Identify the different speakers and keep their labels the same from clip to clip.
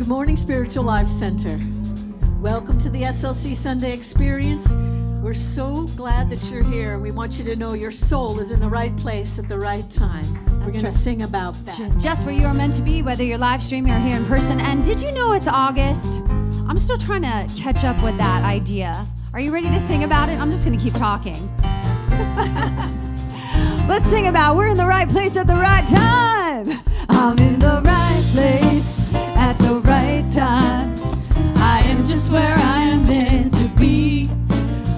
Speaker 1: Good morning, Spiritual Life Center. Welcome to the SLC Sunday Experience. We're so glad that you're here. We want you to know your soul is in the right place at the right time. We're going to sing about that.
Speaker 2: Just where you are meant to be, whether you're live streaming or here in person. And did you know it's August? I'm still trying to catch up with that idea. Are you ready to sing about it? I'm just going to keep talking. Let's sing about we're in the right place at the right time. I'm in the right place at the right time. I am just where I am meant to be.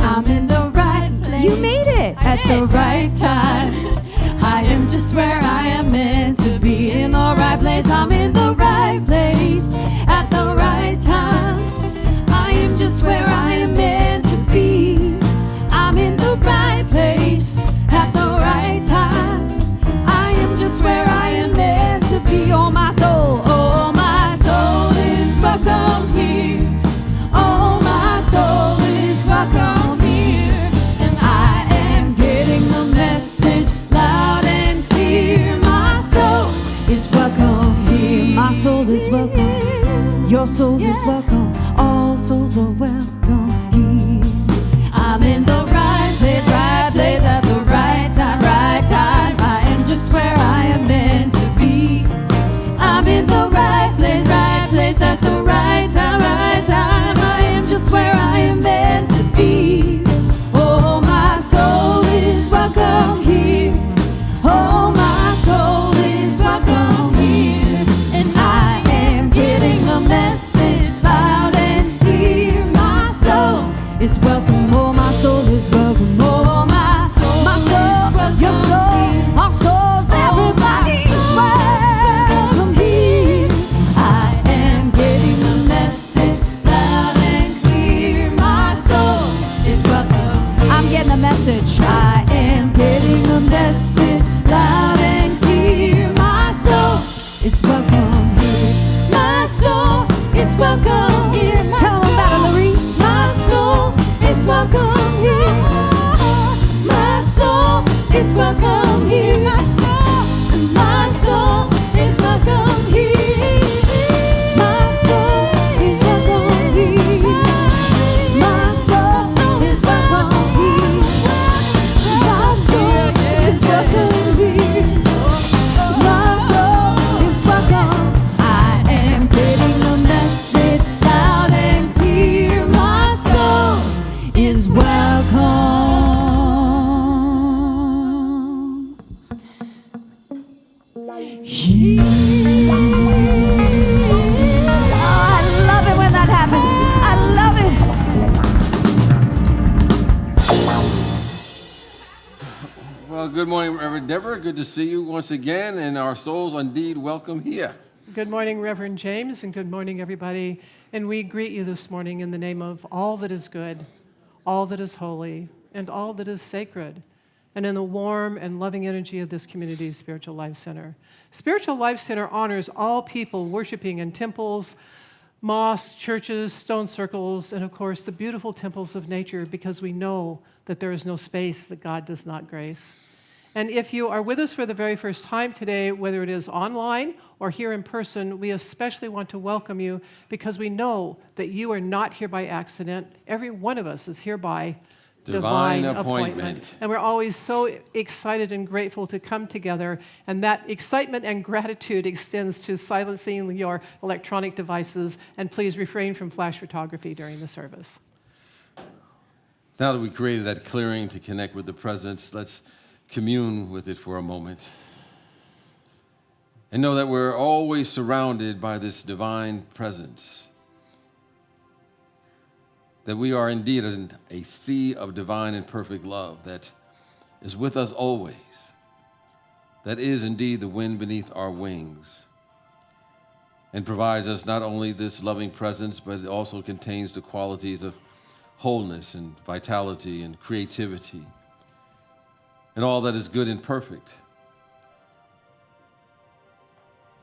Speaker 2: I'm in the right place. You made it at the right time. I am just where I am meant to be. In the right place. I'm in the right place at the right time. I am just where I am meant to be. I'm in the right place at the right time. I am just where I am meant to be. Oh my soul is welcome here. Oh my soul is welcome here. And I am getting the message loud and clear. My soul is welcome here. My soul is welcome. Your soul is welcome. All souls are welcome here. I'm in the right place at the right time, right time. I am just where I am meant to be. I'm in the right place at the right time, right time. I am just where I am meant to be. Oh, my soul is welcome here. Oh, my soul is welcome here. And I am getting the message loud and clear. My soul is welcome. Oh, my soul is welcome. Oh, my soul is welcome. Your soul, our souls, everybody's welcome here. I am getting the message loud and clear. My soul is welcome. I'm getting the message. I am getting the message loud and clear. My soul is welcome here. My soul is welcome here. Tell them about it, Lorene. My soul is welcome here. My soul is welcome here. My soul is welcome here. My soul is welcome here. My soul is welcome here. My soul is welcome here. My soul is welcome. I am getting the message loud and clear. My soul is welcome. Here. Oh, I love it when that happens. I love it.
Speaker 3: Well, good morning, Reverend Deborah. Good to see you once again, and our souls indeed welcome here.
Speaker 4: Good morning, Reverend James, and good morning, everybody. And we greet you this morning in the name of all that is good, all that is holy, and all that is sacred, and in the warm and loving energy of this community, Spiritual Life Center. Spiritual Life Center honors all people worshiping in temples, mosques, churches, stone circles, and of course, the beautiful temples of nature, because we know that there is no space that God does not grace. And if you are with us for the very first time today, whether it is online or here in person, we especially want to welcome you because we know that you are not here by accident. Every one of us is here by divine appointment. And we're always so excited and grateful to come together, and that excitement and gratitude extends to silencing your electronic devices, and please refrain from flash photography during the service.
Speaker 3: Now that we created that clearing to connect with the presence, let's commune with it for a moment. And know that we're always surrounded by this divine presence. That we are indeed in a sea of divine and perfect love that is with us always. That is indeed the wind beneath our wings. And provides us not only this loving presence, but it also contains the qualities of wholeness and vitality and creativity and all that is good and perfect.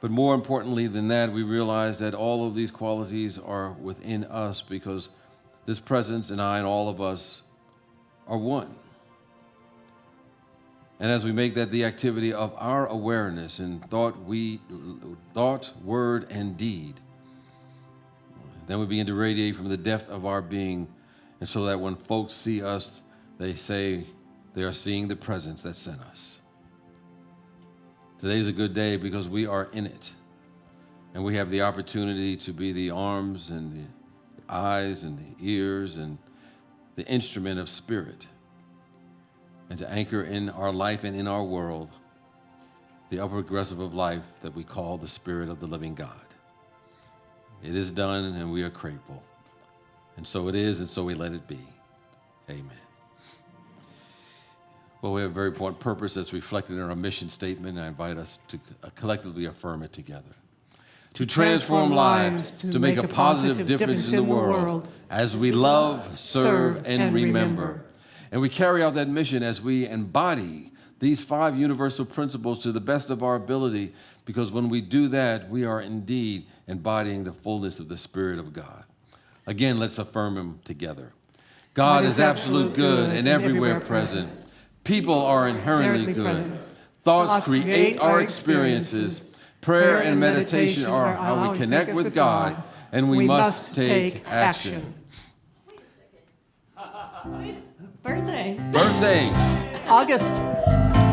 Speaker 3: But more importantly than that, we realize that all of these qualities are within us because this presence and I and all of us are one. And as we make that the activity of our awareness in thought, word, and deed, Then we begin to radiate from the depth of our being, and so that when folks see us, they say they are seeing the presence that sent us. Today's a good day because we are in it, and we have the opportunity to be the arms and the eyes and the ears and the instrument of spirit, and to anchor in our life and in our world the upward progressive of life that we call the Spirit of the living God. It is done, and we are grateful. And so it is, and so we let it be. Amen. Well, we have a very important purpose that's reflected in our mission statement, and I invite us to collectively affirm it together. To transform lives, to make a positive difference in the world, as we love, serve, and remember. And we carry out that mission as we embody these 5 universal principles to the best of our ability, because when we do that, we are indeed embodying the fullness of the Spirit of God. Again, let's affirm them together. God is absolute good and everywhere present. People are inherently good. Thoughts create our experiences. Prayer and meditation are how we connect with God, and we must take action.
Speaker 2: Birthday.
Speaker 3: Birthdays.
Speaker 4: August.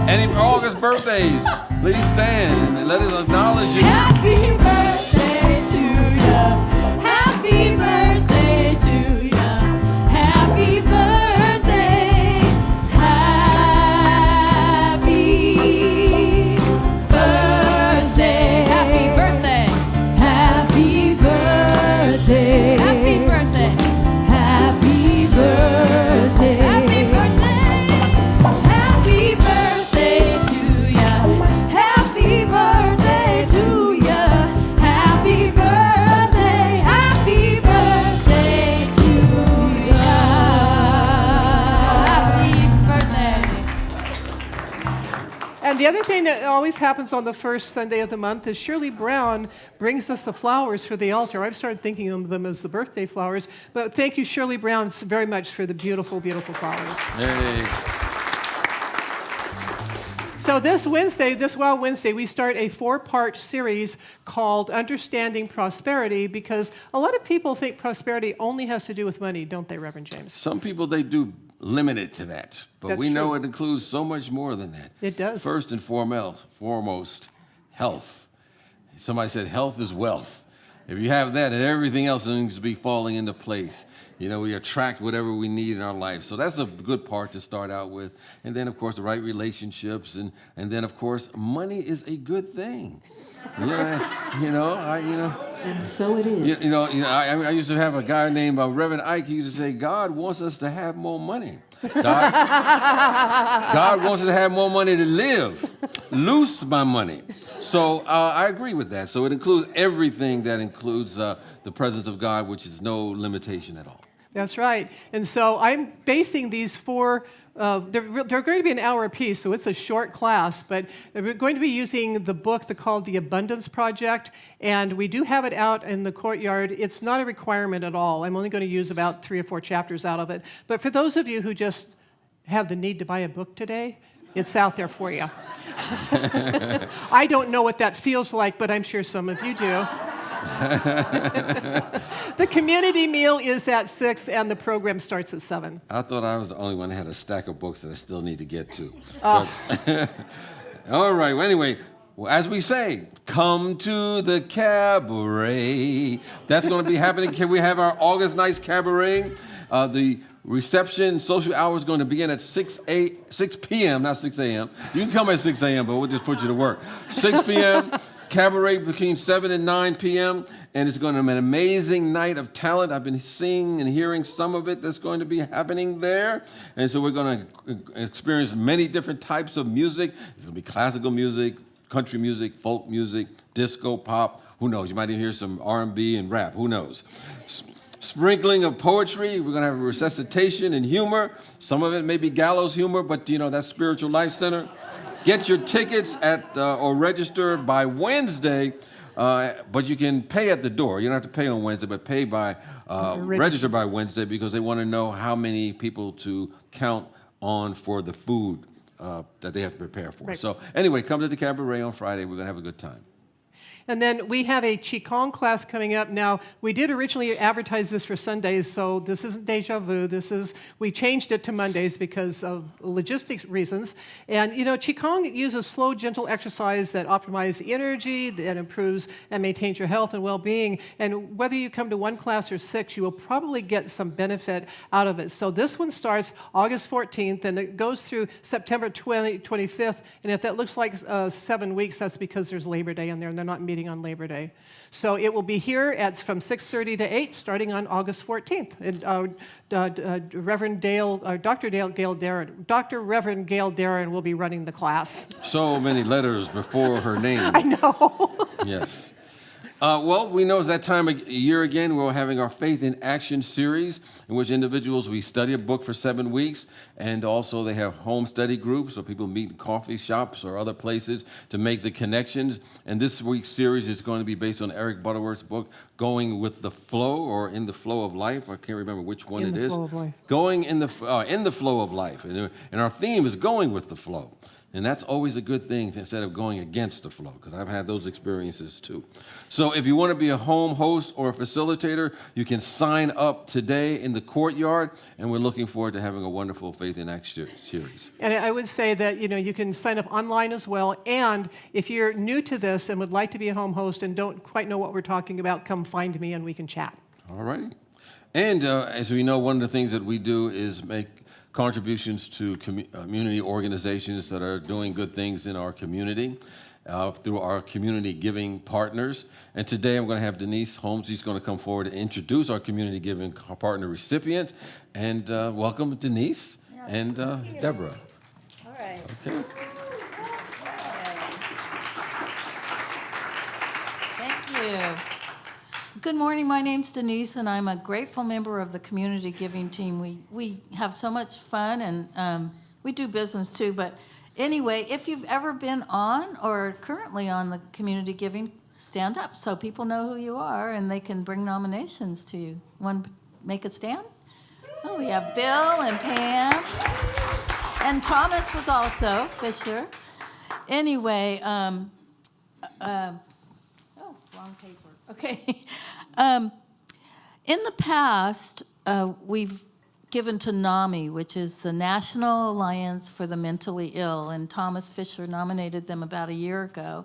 Speaker 3: Any August birthdays, please stand and let us acknowledge you.
Speaker 2: Happy birthday to you. Happy birthday to you. Happy birthday. Happy birthday. Happy birthday. Happy birthday. Happy birthday. Happy birthday. Happy birthday. Happy birthday to ya. Happy birthday to ya. Happy birthday. Happy birthday to ya. Happy birthday.
Speaker 4: And the other thing that always happens on the first Sunday of the month is Shirley Brown brings us the flowers for the altar. I've started thinking of them as the birthday flowers, but thank you, Shirley Brown, very much for the beautiful, beautiful flowers.
Speaker 3: Hey.
Speaker 4: So this Wow Wednesday, we start a 4-part series called Understanding Prosperity, because a lot of people think prosperity only has to do with money, don't they, Reverend James?
Speaker 3: Some people, they do limit it to that, but
Speaker 4: That's
Speaker 3: we know
Speaker 4: true.
Speaker 3: it includes so much more than that.
Speaker 4: It does.
Speaker 3: First and foremost, health. Somebody said health is wealth. If you have that, and everything else seems to be falling into place. You know, we attract whatever we need in our life. So that's a good part to start out with. And then, of course, the right relationships. And then, of course, money is a good thing. Yeah,
Speaker 1: And so it is.
Speaker 3: I used to have a guy named Reverend Ike. He used to say, God wants us to have more money. God wants us to have more money to live. Loose my money. So I agree with that. So it includes everything that includes the presence of God, which is no limitation at all.
Speaker 4: That's right. And so I'm basing these 4, they're going to be an hour apiece, so it's a short class, but we're going to be using the book called The Abundance Project, and we do have it out in the courtyard. It's not a requirement at all. I'm only going to use about 3 or 4 chapters out of it. But for those of you who just have the need to buy a book today, it's out there for you. I don't know what that feels like, but I'm sure some of you do. The community meal is at 6, and the program starts at 7.
Speaker 3: I thought I was the only one that had a stack of books that I still need to get to. But, all right, well, anyway, as we say, come to the cabaret. That's going to be happening. Can we have our August Nights Cabaret? The reception, social hour is going to begin at 6 p.m., not 6 a.m. You can come at 6 a.m., but we'll just put you to work. 6 p.m., cabaret between 7 and 9 p.m., and it's going to be an amazing night of talent. I've been seeing and hearing some of it that's going to be happening there. And so we're going to experience many different types of music. It's going to be classical music, country music, folk music, disco, pop. Who knows? You might even hear some R&B and rap. Who knows? Sprinkling of poetry. We're going to have a resuscitation and humor. Some of it may be gallows humor, but that's Spiritual Life Center. Get your tickets at or register by Wednesday, but you can pay at the door. You don't have to pay on Wednesday, but pay by register by Wednesday, because they want to know how many people to count on for the food that they have to prepare for.
Speaker 4: Right.
Speaker 3: So anyway, come to the cabaret on Friday. We're going to have a good time.
Speaker 4: And then we have a Qigong class coming up. Now, we did originally advertise this for Sundays, so this isn't deja vu. We changed it to Mondays because of logistics reasons. And, Qigong uses slow, gentle exercise that optimizes energy, that improves and maintains your health and well-being. And whether you come to one class or 6, you will probably get some benefit out of it. So this one starts August 14th, and it goes through September 25th. And if that looks like 7 weeks, that's because there's Labor Day in there, and they're not meeting on Labor Day. So it will be here from 6:30 to 8, starting on August 14th. And, Reverend Reverend Gail Darren will be running the class.
Speaker 3: So many letters before her name.
Speaker 4: I know.
Speaker 3: Yes. Well, we know it's that time of year again. We're having our Faith in Action series, in which individuals, we study a book for 7 weeks, and also they have home study groups, so people meet in coffee shops or other places to make the connections. And this week's series is going to be based on Eric Butterworth's book, Going with the Flow, or In the Flow of Life. I can't remember which one it is. In the Flow of Life. Going in the Flow of Life. And our theme is Going with the Flow. And that's always a good thing instead of going against the flow, because I've had those experiences too. So if you want to be a home host or a facilitator, you can sign up today in the courtyard, and we're looking forward to having a wonderful Faith in Action series.
Speaker 4: And I would say that, you can sign up online as well. And if you're new to this and would like to be a home host and don't quite know what we're talking about, come find me and we can chat.
Speaker 3: All righty. And as we know, one of the things that we do is make contributions to community organizations that are doing good things in our community through our community giving partners. And today I'm going to have Denise Holmes. She's going to come forward and introduce our community giving partner recipient. And welcome, Denise, and Deborah.
Speaker 5: All right.
Speaker 3: Okay.
Speaker 5: Thank you. Good morning. My name's Denise, and I'm a grateful member of the community giving team. We have so much fun, and we do business too. But anyway, if you've ever been on or currently on the community giving, stand up so people know who you are and they can bring nominations to you. Want to make a stand? Oh, we have Bill and Pam, and Thomas was also Fisher. Anyway, wrong paper. Okay. In the past, we've given to NAMI, which is the National Alliance for the Mentally Ill, and Thomas Fisher nominated them about a year ago.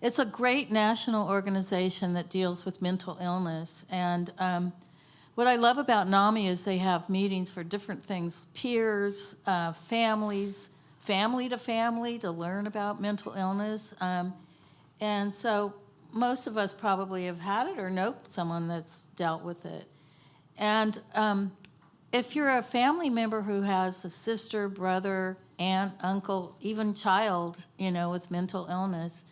Speaker 5: It's a great national organization that deals with mental illness, and what I love about NAMI is they have meetings for different things, peers, families, family to learn about mental illness, and so most of us probably have had it or know someone that's dealt with it. And if you're a family member who has a sister, brother, aunt, uncle, even child, with mental illness,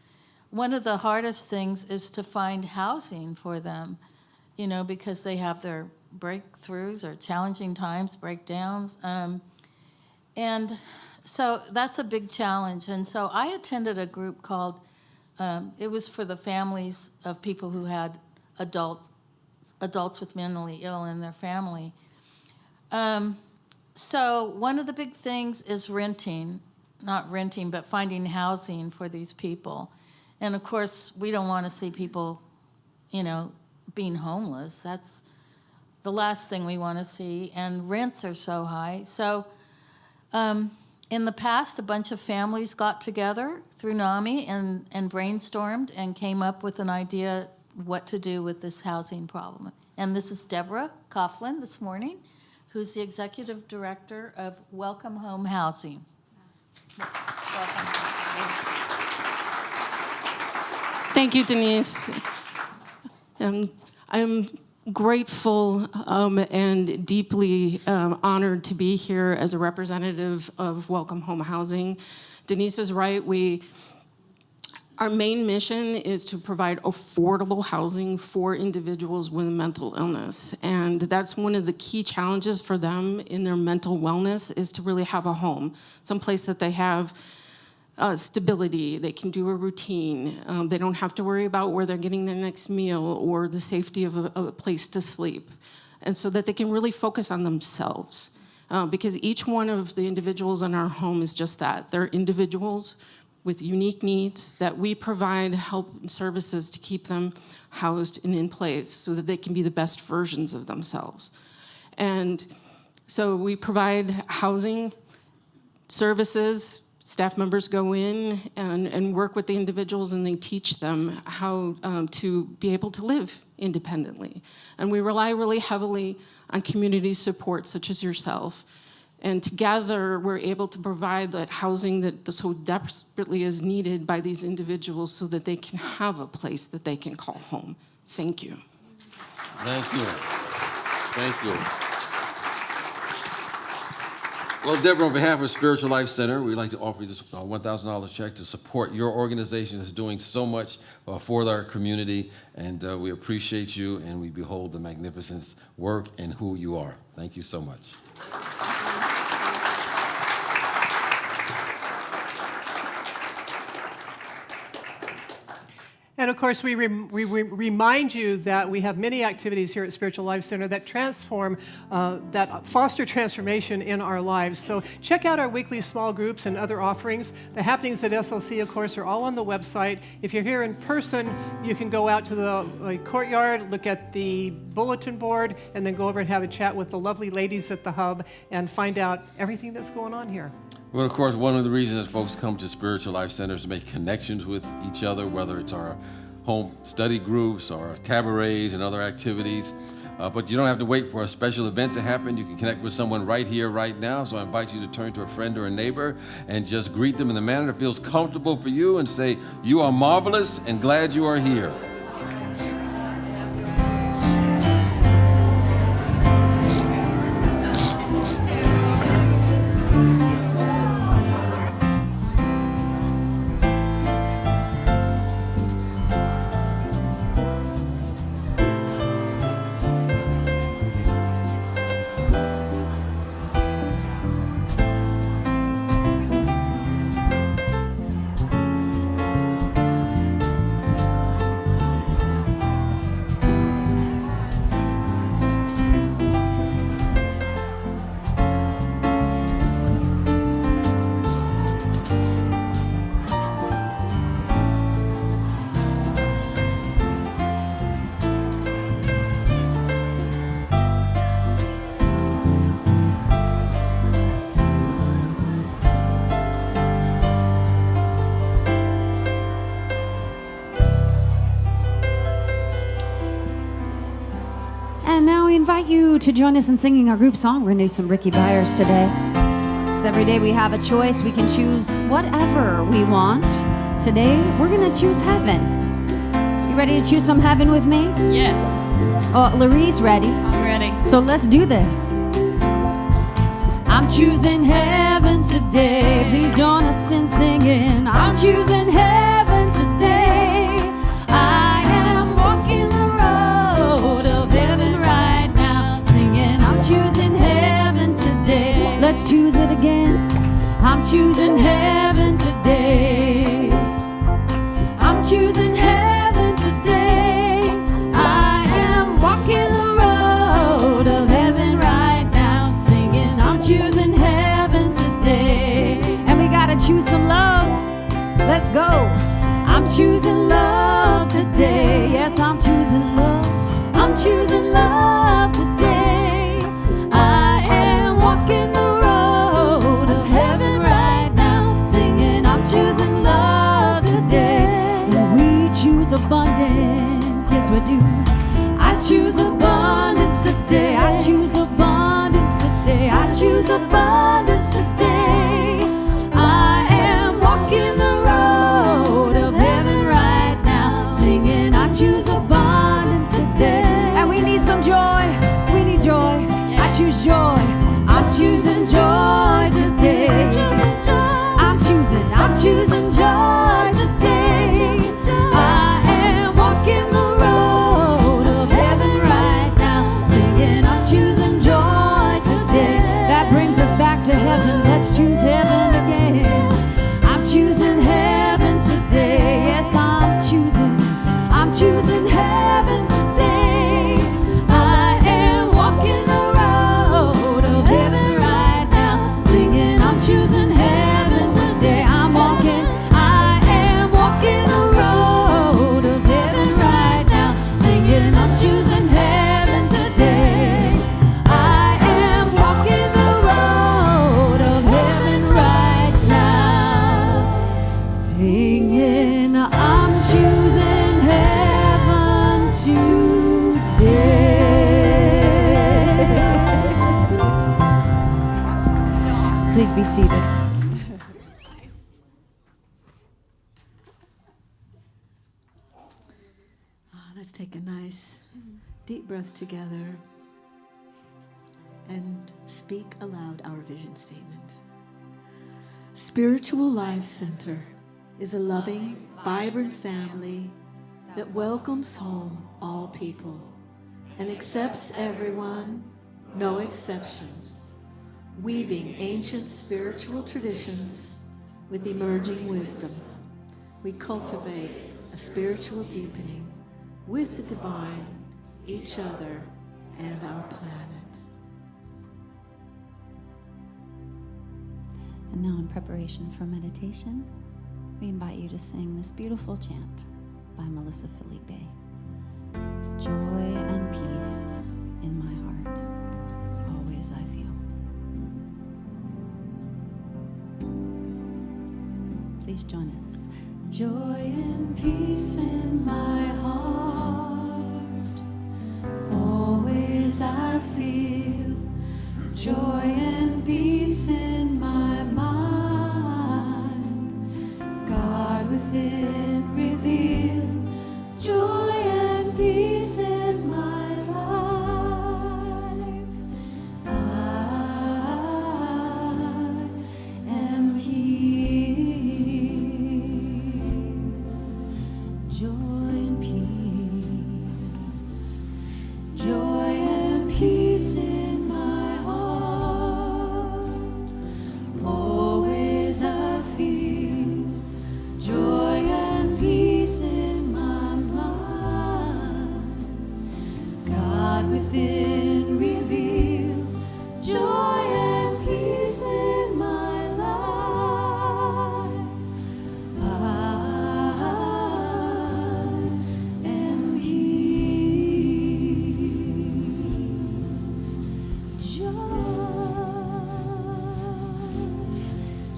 Speaker 5: one of the hardest things is to find housing for them, because they have their breakthroughs or challenging times, breakdowns. And so that's a big challenge. And so I attended a group called it was for the families of people who had adults with mentally ill in their family. So one of the big things is not renting, but finding housing for these people. And of course, we don't want to see people, being homeless. That's the last thing we want to see. And rents are so high. So in the past, a bunch of families got together through NAMI and brainstormed and came up with an idea what to do with this housing problem. And this is Deborah Coughlin this morning, who's the executive director of Welcome Home Housing. Welcome.
Speaker 6: Thank you, Denise. I'm grateful and deeply honored to be here as a representative of Welcome Home Housing. Denise is right. Our main mission is to provide affordable housing for individuals with mental illness. And that's one of the key challenges for them in their mental wellness, is to really have a home, someplace that they have stability, they can do a routine, they don't have to worry about where they're getting their next meal or the safety of a place to sleep, and so that they can really focus on themselves. Because each one of the individuals in our home is just that. They're individuals with unique needs, that we provide help and services to keep them housed and in place so that they can be the best versions of themselves. And so we provide housing services. Staff members go in and work with the individuals, and they teach them how to be able to live independently. And we rely really heavily on community support, such as yourself. And together, we're able to provide that housing that so desperately is needed by these individuals so that they can have a place that they can call home. Thank you.
Speaker 3: Thank you. Thank you. Well, Deborah, on behalf of Spiritual Life Center, we'd like to offer you this $1,000 check to support your organization that's doing so much for our community. And we appreciate you, and we behold the magnificent work and who you are. Thank you so much.
Speaker 4: And of course, we remind you that we have many activities here at Spiritual Life Center that transform, that foster transformation in our lives. So check out our weekly small groups and other offerings. The happenings at SLC, of course, are all on the website. If you're here in person, you can go out to the courtyard, look at the bulletin board, and then go over and have a chat with the lovely ladies at the hub and find out everything that's going on here.
Speaker 3: Well, of course, one of the reasons that folks come to Spiritual Life Center is to make connections with each other, whether it's our home study groups or cabarets and other activities. But you don't have to wait for a special event to happen. You can connect with someone right here, right now. So I invite you to turn to a friend or a neighbor and just greet them in the manner that feels comfortable for you and say, "You are marvelous and glad you are here."
Speaker 2: And now we invite you to join us in singing our group song. We're going to do some Ricky Byers today. Because every day we have a choice. We can choose whatever we want. Today, we're going to choose heaven. You ready to choose some heaven with me?
Speaker 5: Yes,
Speaker 2: Oh, Larie's ready.
Speaker 5: I'm ready.
Speaker 2: So let's do this. I'm choosing heaven today. Please join us in singing. I'm choosing heaven today. I am walking the road of heaven right now, singing. I'm choosing heaven today. Let's choose it again. I'm choosing heaven today. I'm choosing heaven today. I am walking the road of heaven right now, singing. I'm choosing heaven today. And we gotta choose some love. Let's go. I'm choosing love today. Yes, I'm choosing love. I'm choosing love today. I am walking the road of heaven right now, singing. I'm choosing love today. And we choose abundance. Yes, we do. I choose abundance today. I choose abundance today. I choose abundance today. I am walking the road of heaven right now, singing. I choose abundance today. And we need some joy. We need joy. I choose joy. I'm choosing joy today. I'm choosing joy today. I am walking the road of heaven right now, singing. I'm choosing joy today. That brings us back to Please be seated.
Speaker 1: Let's take a nice deep breath together and speak aloud our vision statement. Spiritual Life Center is a loving, vibrant family that welcomes home all people and accepts everyone, no exceptions, weaving ancient spiritual traditions with emerging wisdom. We cultivate a spiritual deepening with the divine, each other, and our planet.
Speaker 2: And now, in preparation for meditation, we invite you to sing this beautiful chant by Melissa Felipe. Joy and peace in my heart, always I feel. Please join us. Joy and peace in my heart, always I feel. Joy and peace in my mind, God within reveal. Joy and peace in my life, I am healed. Joy and peace, joy and peace in my heart, always I feel. Joy and peace in my mind, God within reveal. Joy and peace in my life, I am healed.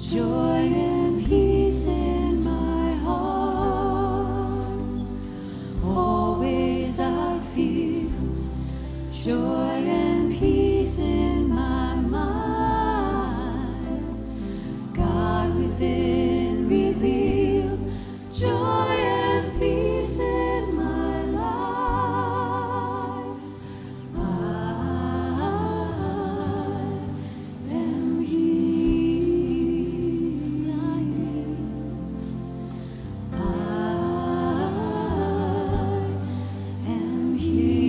Speaker 2: Joy and peace in my heart, always I feel. Joy and peace in my mind, God within reveal. Joy and peace in my life, I am healed. I am healed.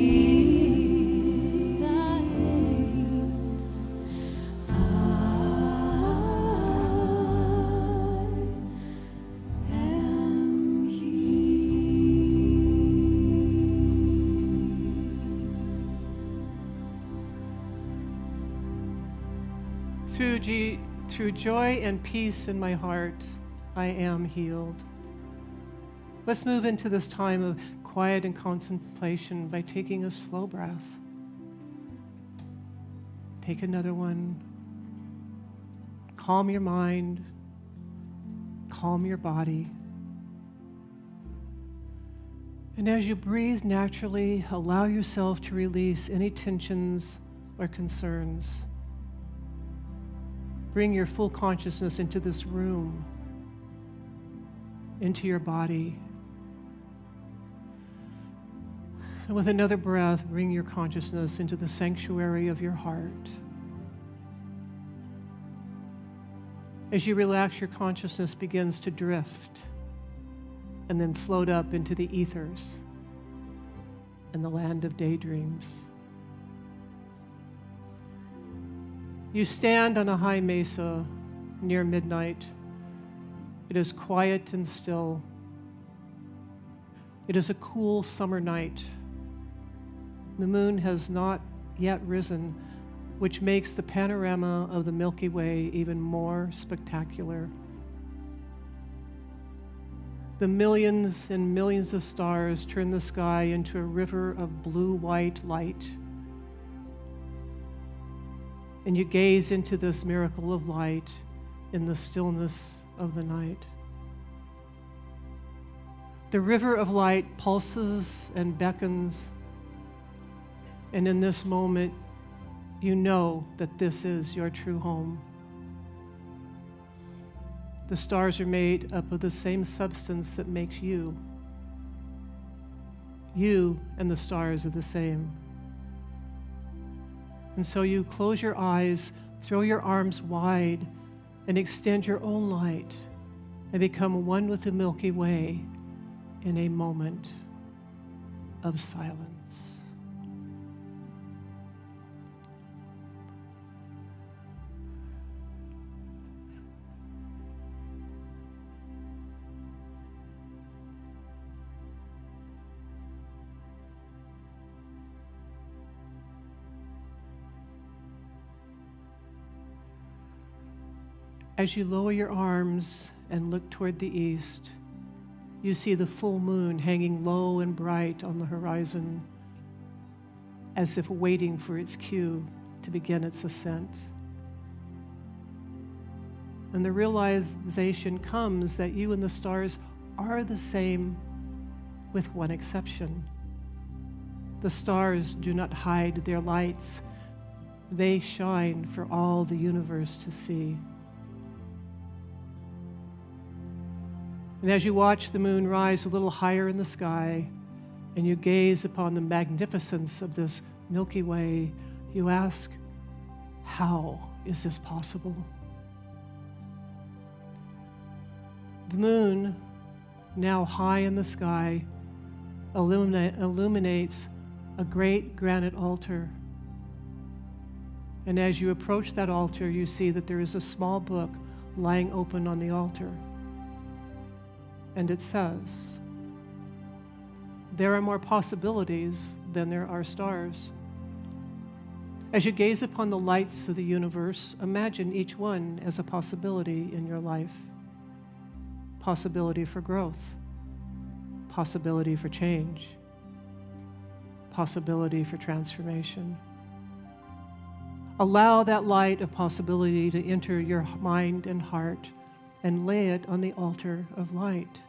Speaker 4: Through joy and peace in my heart, I am healed. Let's move into this time of quiet and contemplation by taking a slow breath. Take another one. Calm your mind. Calm your body. And as you breathe naturally, allow yourself to release any tensions or concerns. Bring your full consciousness into this room, into your body. And with another breath, bring your consciousness into the sanctuary of your heart. As you relax, your consciousness begins to drift and then float up into the ethers and the land of daydreams. You stand on a high mesa near midnight. It is quiet and still. It is a cool summer night. The moon has not yet risen, which makes the panorama of the Milky Way even more spectacular. The millions and millions of stars turn the sky into a river of blue-white light. And you gaze into this miracle of light in the stillness of the night. The river of light pulses and beckons, and in this moment, you know that this is your true home. The stars are made up of the same substance that makes you. You and the stars are the same. And so you close your eyes, throw your arms wide, and extend your own light and become one with the Milky Way in a moment of silence. As you lower your arms and look toward the east, you see the full moon hanging low and bright on the horizon, as if waiting for its cue to begin its ascent. And the realization comes that you and the stars are the same, with one exception. The stars do not hide their lights. They shine for all the universe to see. And as you watch the moon rise a little higher in the sky, and you gaze upon the magnificence of this Milky Way, you ask, how is this possible? The moon, now high in the sky, illuminates a great granite altar. And as you approach that altar, you see that there is a small book lying open on the altar. And it says, there are more possibilities than there are stars. As you gaze upon the lights of the universe, imagine each one as a possibility in your life. Possibility for growth, possibility for change, possibility for transformation. Allow that light of possibility to enter your mind and heart and lay it on the altar of light.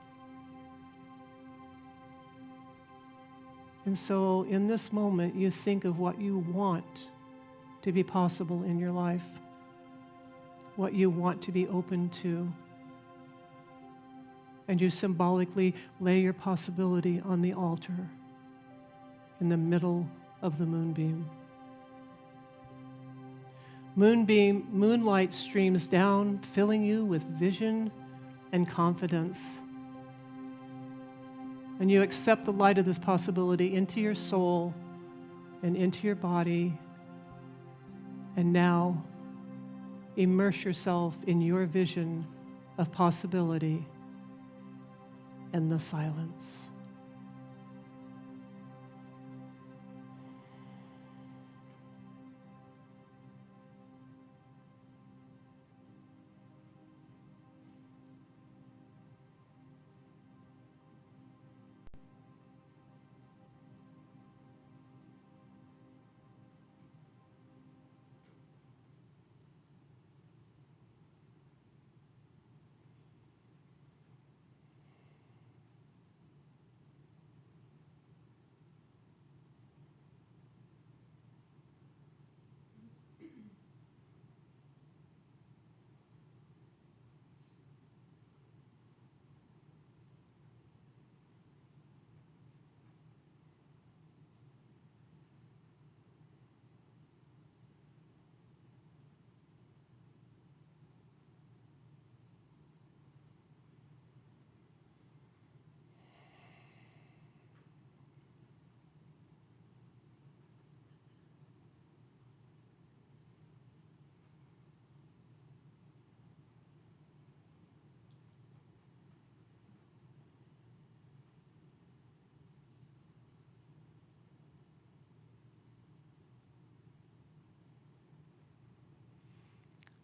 Speaker 4: And so in this moment, you think of what you want to be possible in your life, what you want to be open to. And you symbolically lay your possibility on the altar in the middle of the moonbeam. Moonlight streams down, filling you with vision and confidence. And you accept the light of this possibility into your soul and into your body. And now, immerse yourself in your vision of possibility and the silence.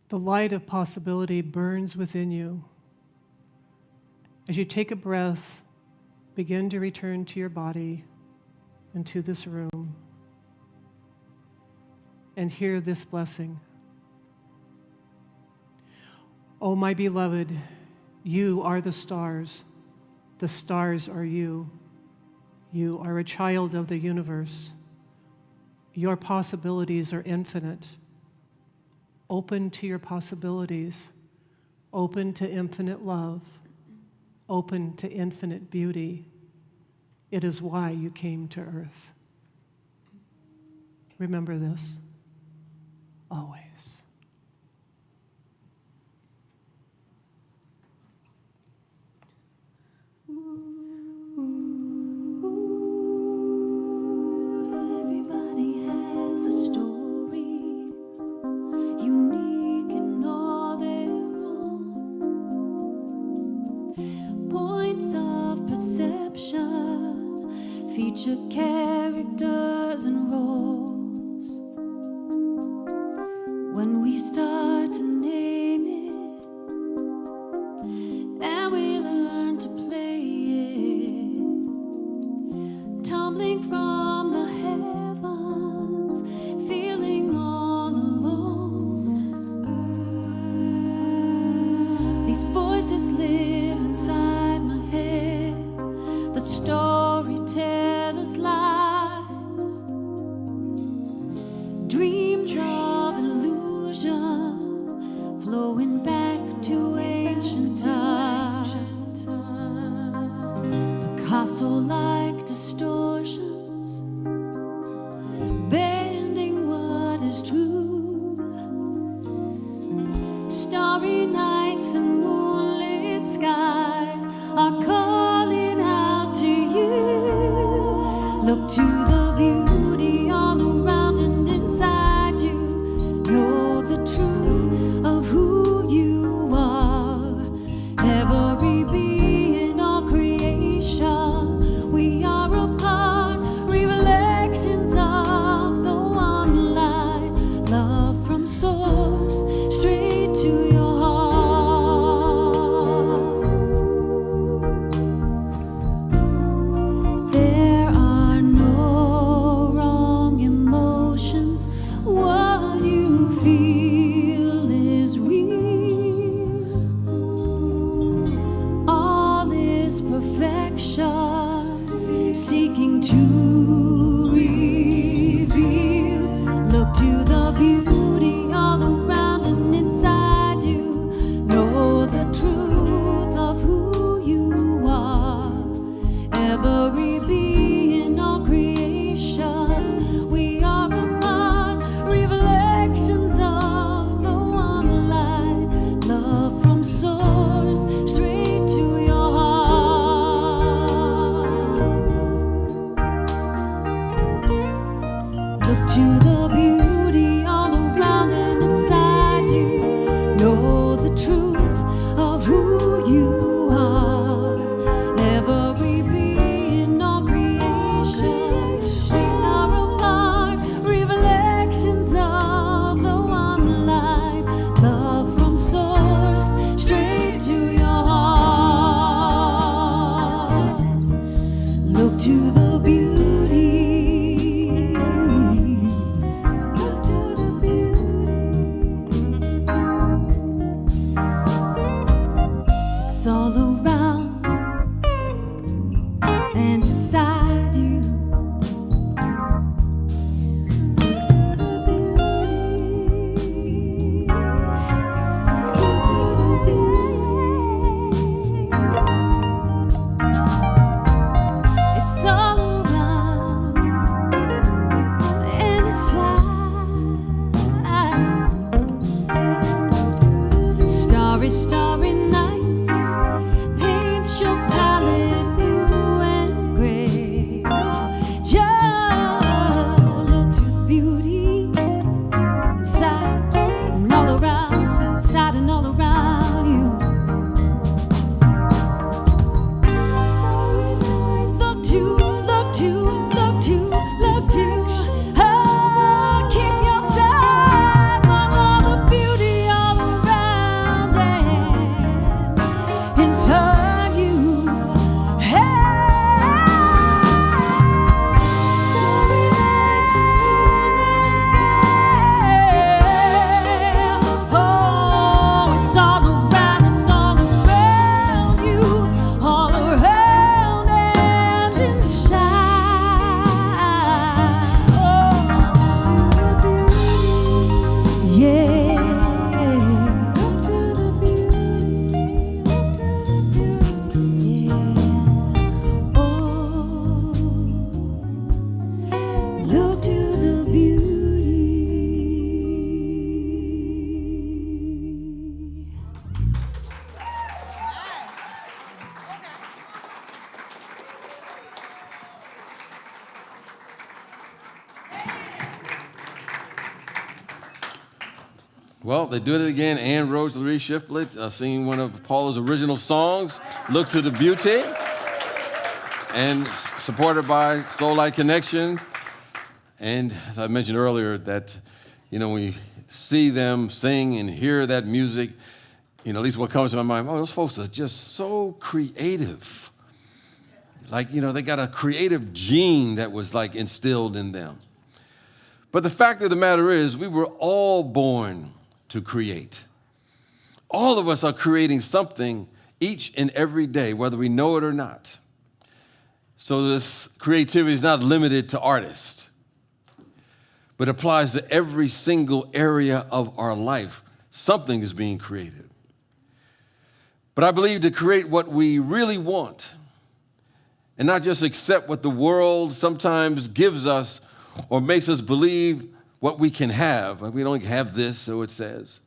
Speaker 4: The light of possibility burns within you. As you take a breath, begin to return to your body and to this room and hear this blessing. Oh, my beloved, you are the stars. The stars are you. You are a child of the universe. Your possibilities are infinite. Open to your possibilities. open to infinite love, open to infinite beauty. It is why you came to earth. Remember this always.
Speaker 2: Everybody has a story, unique in all their own points of perception, feature characters and roles. When we start to name it, and we learn to play it, tumbling from the heavens, feeling all alone. These voices live inside my head, the storyteller's lies, dreams of illusion, flowing back to ancient times. Picasso-like distortions, bending what is true. Starry nights and moonlit skies are calling out to you. Look to the beauty all around and inside you. Know the truth of who you are. Every being, all creation, we are a part, reflections of the one light. Love from source, straight to your heart. There are no wrong emotions. What you feel is real. All is perfection, seeking to reveal. Look to the beauty all around and inside you. Know the truth of who you are. Every being, all creation, we are a part, reflections of the one light. Love from source, straight to your heart.
Speaker 3: Well, they did it again. Ann Rose Louise Shiflett singing one of Paula's original songs, Look to the Beauty, and supported by Soul Light Connection. And as I mentioned earlier, that, when we see them sing and hear that music, at least what comes to my mind, those folks are just so creative. Like, they got a creative gene that was like instilled in them. But the fact of the matter is, we were all born to create. All of us are creating something each and every day, whether we know it or not. So this creativity is not limited to artists, but applies to every single area of our life. Something is being created. But I believe to create what we really want and not just accept what the world sometimes gives us or makes us believe what we can have. We don't have this, so it says.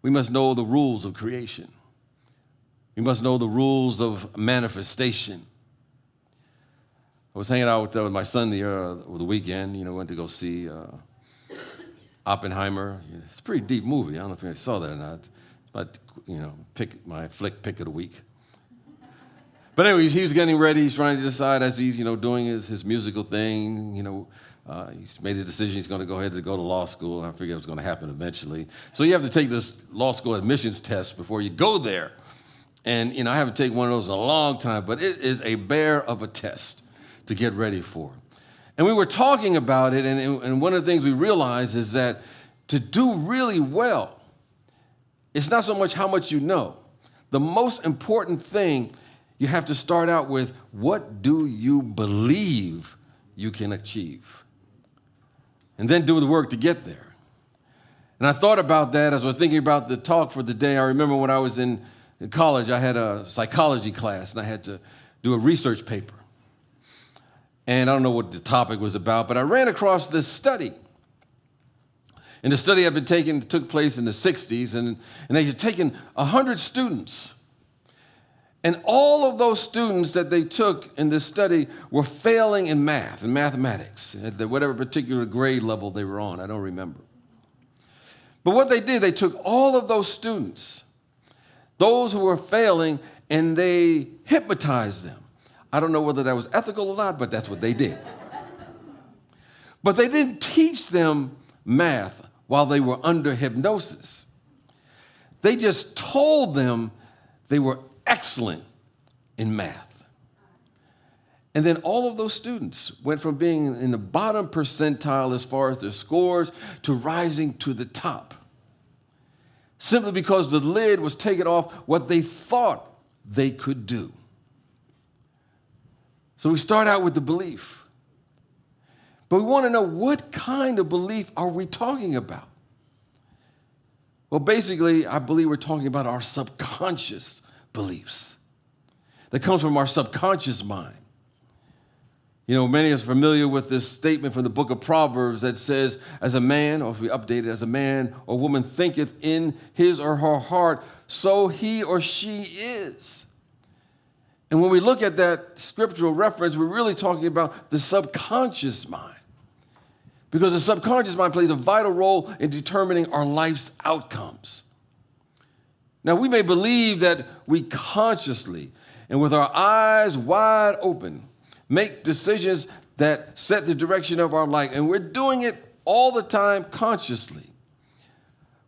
Speaker 3: We must know the rules of creation. We must know the rules of manifestation. I was hanging out with my son over the weekend. Went to go see Oppenheimer. It's a pretty deep movie. I don't know if you saw that or not. But, pick my flick pick of the week. But anyways, he was getting ready. He's trying to decide as he's, doing his musical thing. He's made a decision. He's going to go ahead and go to law school. I figured it was going to happen eventually. So you have to take this law school admissions test before you go there. And, I haven't taken one of those in a long time, but it is a bear of a test to get ready for. And we were talking about it, and one of the things we realized is that to do really well, it's not so much how much you know. The most important thing, you have to start out with, what do you believe you can achieve? And then do the work to get there. And I thought about that as I was thinking about the talk for the day. I remember when I was in college, I had a psychology class, and I had to do a research paper. And I don't know what the topic was about, but I ran across this study. And the study had been taken, took place in the 60s, and they had taken 100 students. And all of those students that they took in this study were failing in math and mathematics, at whatever particular grade level they were on. I don't remember. But what they did, they took all of those students, those who were failing, and they hypnotized them. I don't know whether that was ethical or not, but that's what they did. But they didn't teach them math while they were under hypnosis. They just told them they were excellent in math. And then all of those students went from being in the bottom percentile as far as their scores to rising to the top, simply because the lid was taken off what they thought they could do. So we start out with the belief. But we want to know, what kind of belief are we talking about? Well, basically, I believe we're talking about our subconscious beliefs that comes from our subconscious mind. Many are familiar with this statement from the book of Proverbs that says, as a man, or if we update it, as a man or woman thinketh in his or her heart, so he or she is. And when we look at that scriptural reference, we're really talking about the subconscious mind. Because the subconscious mind plays a vital role in determining our life's outcomes. Now, we may believe that we consciously and with our eyes wide open make decisions that set the direction of our life, and we're doing it all the time consciously.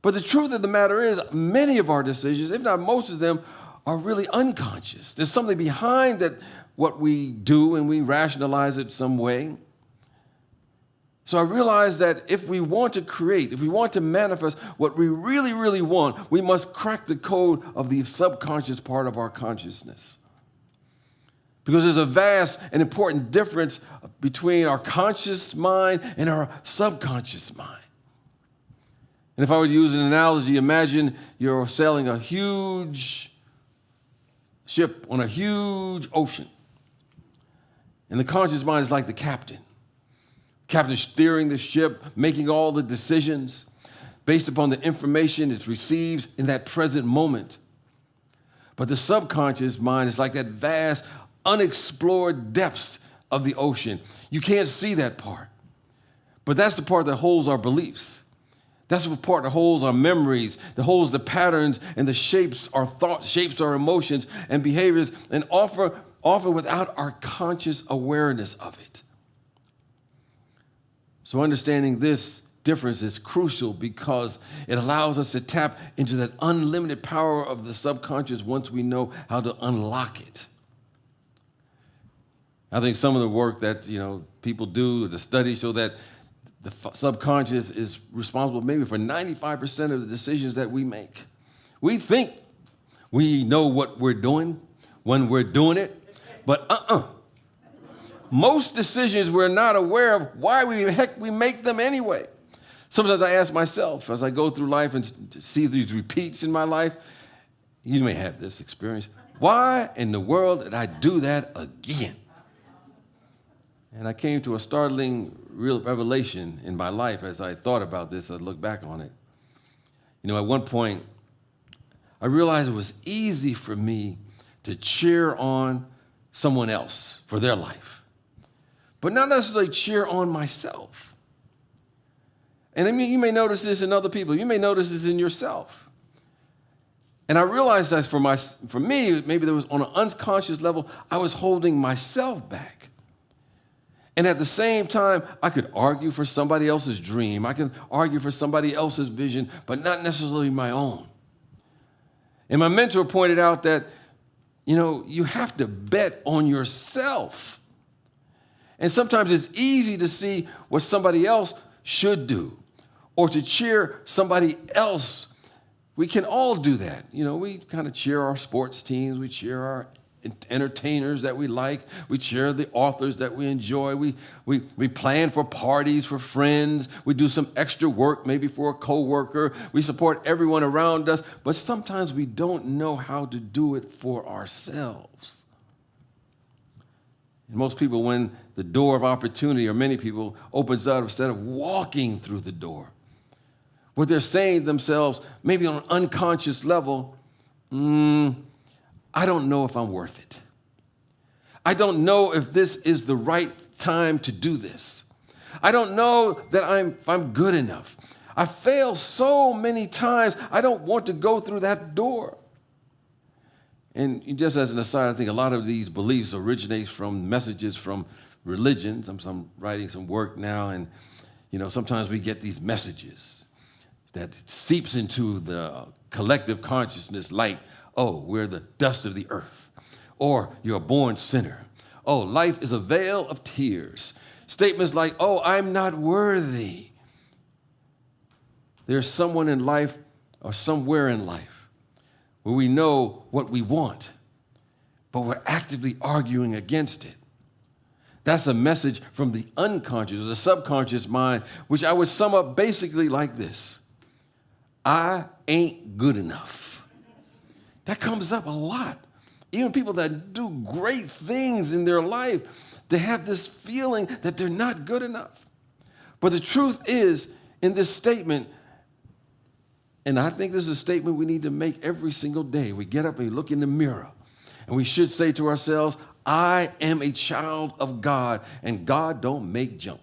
Speaker 3: But the truth of the matter is, many of our decisions, if not most of them, are really unconscious. There's something behind that, what we do, and we rationalize it some way. So I realized that if we want to create, if we want to manifest what we really, really want, we must crack the code of the subconscious part of our consciousness. Because there's a vast and important difference between our conscious mind and our subconscious mind. And if I were to use an analogy, imagine you're sailing a huge ship on a huge ocean. And the conscious mind is like the captain. Captain steering the ship, making all the decisions based upon the information it receives in that present moment. But the subconscious mind is like that vast, unexplored depths of the ocean. You can't see that part. But that's the part that holds our beliefs. That's what part that holds our memories, that holds the patterns and the shapes our thoughts, shapes our emotions and behaviors, and often without our conscious awareness of it. So understanding this difference is crucial because it allows us to tap into that unlimited power of the subconscious once we know how to unlock it. I think some of the work that people do, the studies show that the subconscious is responsible maybe for 95% of the decisions that we make. We think we know what we're doing when we're doing it, but most decisions we're not aware of why we make them anyway. Sometimes I ask myself as I go through life and see these repeats in my life, you may have this experience, why in the world did I do that again? And I came to a startling real revelation in my life as I thought about this, I look back on it. At one point, I realized it was easy for me to cheer on someone else for their life, but not necessarily cheer on myself. And I mean, you may notice this in other people. You may notice this in yourself. And I realized that for me, maybe there was on an unconscious level, I was holding myself back. And at the same time, I could argue for somebody else's dream. I could argue for somebody else's vision, but not necessarily my own. And my mentor pointed out that, you have to bet on yourself. And sometimes it's easy to see what somebody else should do or to cheer somebody else. We can all do that. We kind of cheer our sports teams. We cheer our entertainers that we like. We cheer the authors that we enjoy. We plan for parties for friends. We do some extra work maybe for a coworker. We support everyone around us, but sometimes we don't know how to do it for ourselves. And most people, when the door of opportunity, or many people, opens up, instead of walking through the door, what they're saying to themselves, maybe on an unconscious level, I don't know if I'm worth it. I don't know if this is the right time to do this. I don't know that I'm good enough. I fail so many times, I don't want to go through that door. And just as an aside, I think a lot of these beliefs originate from messages from religions. I'm writing some work now, and sometimes we get these messages that seeps into the collective consciousness like, oh, we're the dust of the earth. Or you're a born sinner. Oh, life is a vale of tears. Statements like, oh, I'm not worthy. There's someone in life or somewhere in life where we know what we want, but we're actively arguing against it. That's a message from the unconscious or the subconscious mind, which I would sum up basically like this. I ain't good enough. That comes up a lot. Even people that do great things in their life, they have this feeling that they're not good enough. But the truth is, in this statement, and I think this is a statement we need to make every single day. We get up and we look in the mirror, and we should say to ourselves, I am a child of God, and God don't make junk.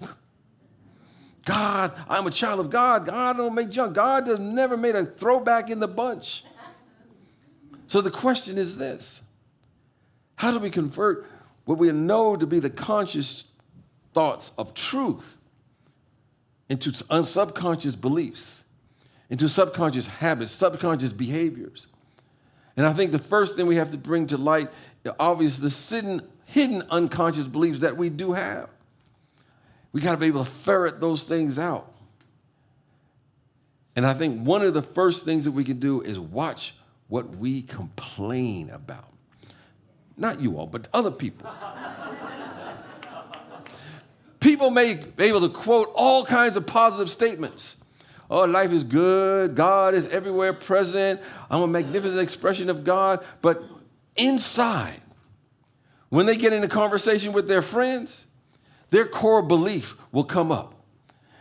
Speaker 3: God, I'm a child of God. God don't make junk. God has never made a throwback in the bunch. So the question is this: how do we convert what we know to be the conscious thoughts of truth into subconscious beliefs, into subconscious habits, subconscious behaviors? And I think the first thing we have to bring to light, obviously, the hidden unconscious beliefs that we do have. We got to be able to ferret those things out. And I think one of the first things that we can do is watch what we complain about. Not you all, but other people. People may be able to quote all kinds of positive statements. Oh, life is good. God is everywhere present. I'm a magnificent expression of God. But inside, when they get in a conversation with their friends, their core belief will come up.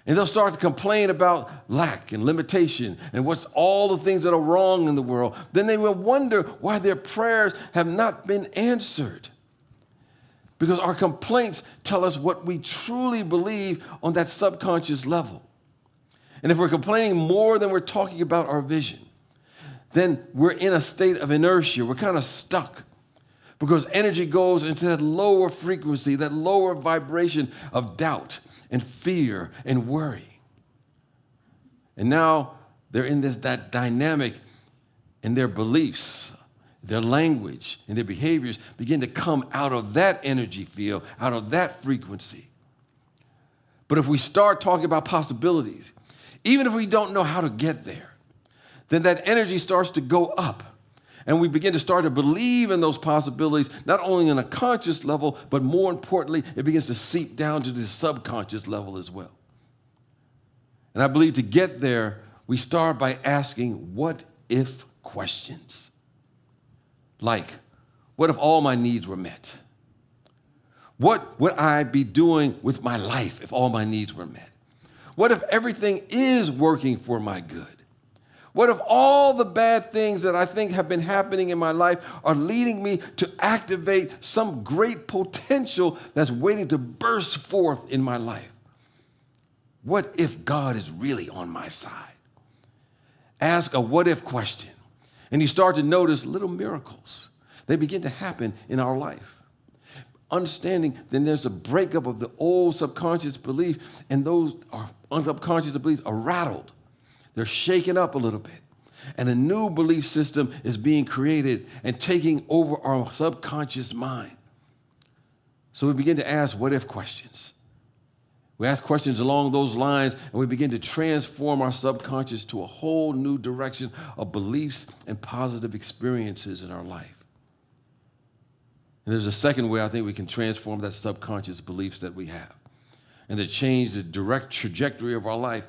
Speaker 3: And they'll start to complain about lack and limitation and what's all the things that are wrong in the world. Then they will wonder why their prayers have not been answered. Because our complaints tell us what we truly believe on that subconscious level. And if we're complaining more than we're talking about our vision, then we're in a state of inertia. We're kind of stuck because energy goes into that lower frequency, that lower vibration of doubt and fear and worry. And now they're in that dynamic, and their beliefs, their language, and their behaviors begin to come out of that energy field, out of that frequency. But if we start talking about possibilities, even if we don't know how to get there, then that energy starts to go up. And we begin to start to believe in those possibilities, not only on a conscious level, but more importantly, it begins to seep down to the subconscious level as well. And I believe to get there, we start by asking what if questions. Like, what if all my needs were met? What would I be doing with my life if all my needs were met? What if everything is working for my good? What if all the bad things that I think have been happening in my life are leading me to activate some great potential that's waiting to burst forth in my life? What if God is really on my side? Ask a what if question, and you start to notice little miracles. They begin to happen in our life. Understanding then there's a breakup of the old subconscious belief, and those subconscious beliefs are rattled. They're shaken up a little bit. And a new belief system is being created and taking over our subconscious mind. So we begin to ask what if questions. We ask questions along those lines, and we begin to transform our subconscious to a whole new direction of beliefs and positive experiences in our life. And there's a second way I think we can transform that subconscious beliefs that we have and to change the direct trajectory of our life,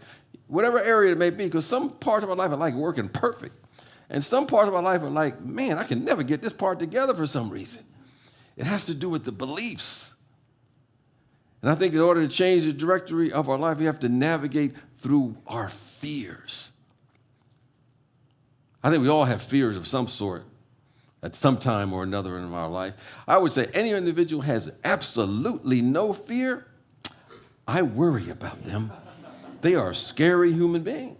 Speaker 3: whatever area it may be, because some parts of our life are like working perfect. And some parts of our life are like, man, I can never get this part together for some reason. It has to do with the beliefs. And I think in order to change the trajectory of our life, we have to navigate through our fears. I think we all have fears of some sort at some time or another in our life. I would say any individual has absolutely no fear, I worry about them. They are a scary human being.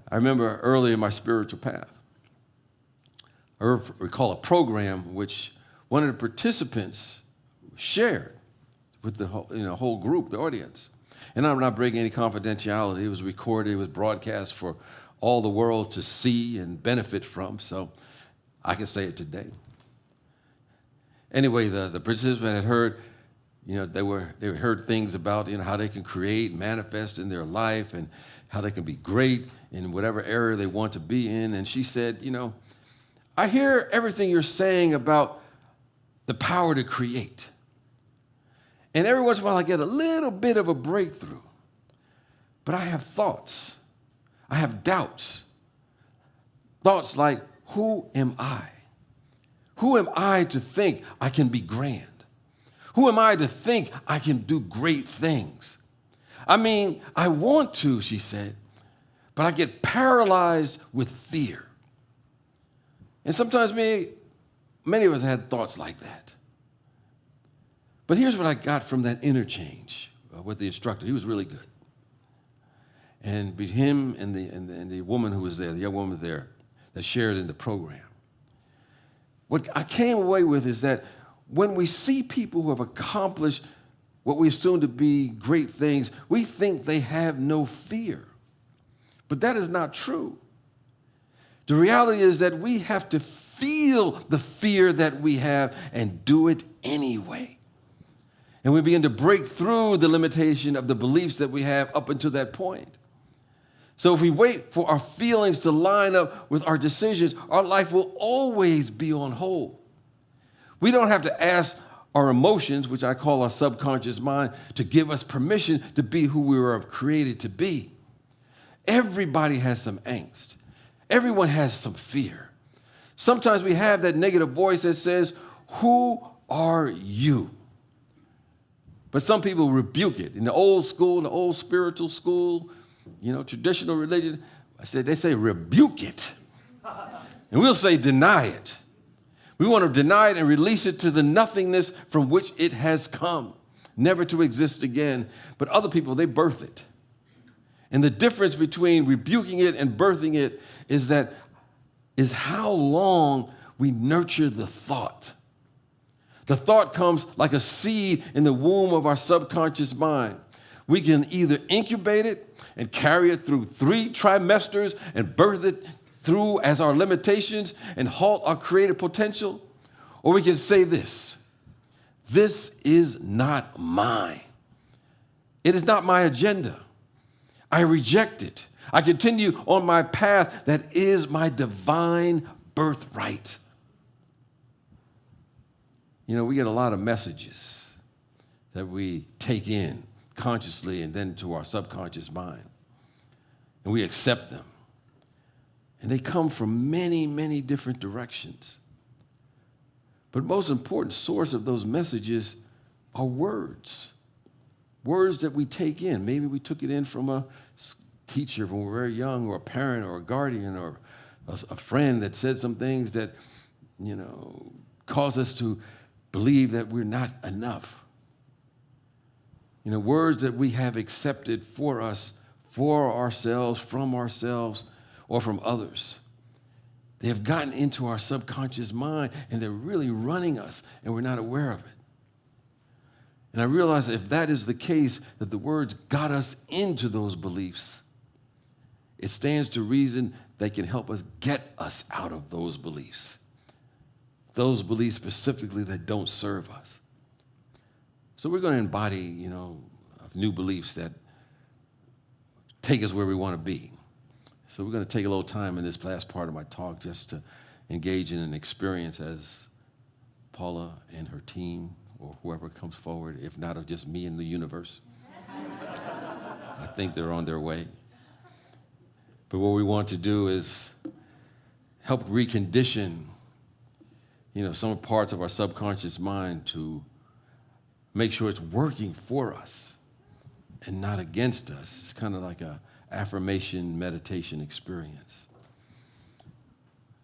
Speaker 3: I remember early in my spiritual path, I recall a program which one of the participants shared with the whole group, the audience. And I'm not breaking any confidentiality. It was recorded, it was broadcast for all the world to see and benefit from, so I can say it today. Anyway, the participant had heard, they heard things about, how they can create, manifest in their life and how they can be great in whatever area they want to be in. And she said, I hear everything you're saying about the power to create. And every once in a while I get a little bit of a breakthrough. But I have thoughts. I have doubts. Thoughts like, who am I? Who am I to think I can be grand? Who am I to think I can do great things? I mean, I want to, she said, but I get paralyzed with fear. And sometimes many of us had thoughts like that. But here's what I got from that interchange with the instructor. He was really good. And him and the woman who was there, the young woman there that shared in the program. What I came away with is that when we see people who have accomplished what we assume to be great things, we think they have no fear. But that is not true. The reality is that we have to feel the fear that we have and do it anyway. And we begin to break through the limitation of the beliefs that we have up until that point. So if we wait for our feelings to line up with our decisions, our life will always be on hold. We don't have to ask our emotions, which I call our subconscious mind, to give us permission to be who we were created to be. Everybody has some angst. Everyone has some fear. Sometimes we have that negative voice that says, who are you? But some people rebuke it. In the old school, the old spiritual school, traditional religion, they say rebuke it. And we'll say deny it. We want to deny it and release it to the nothingness from which it has come, never to exist again. But other people, they birth it. And the difference between rebuking it and birthing it is how long we nurture the thought. The thought comes like a seed in the womb of our subconscious mind. We can either incubate it and carry it through 3 trimesters and birth it through as our limitations and halt our creative potential, or we can say this is not mine. It is not my agenda. I reject it. I continue on my path that is my divine birthright. You know, we get a lot of messages that we take in consciously and then to our subconscious mind. And we accept them. And they come from many, many different directions. But most important source of those messages are words. Words that we take in. Maybe we took it in from a teacher when we were very young, or a parent, or a guardian, or a friend that said some things that, you know, cause us to believe that we're not enough. You know, words that we have accepted for us, for ourselves, from ourselves, or from others. They have gotten into our subconscious mind, and they're really running us, and we're not aware of it. And I realize if that is the case, that the words got us into those beliefs, it stands to reason they can help us get us out of those beliefs specifically that don't serve us. So we're going to embody, you know, new beliefs that take us where we want to be. So we're going to take a little time in this last part of my talk just to engage in an experience as Paula and her team, or whoever comes forward, if not, or just me and the universe. I think they're on their way. But what we want to do is help recondition, you know, some parts of our subconscious mind to make sure it's working for us and not against us. It's kind of like a affirmation meditation experience.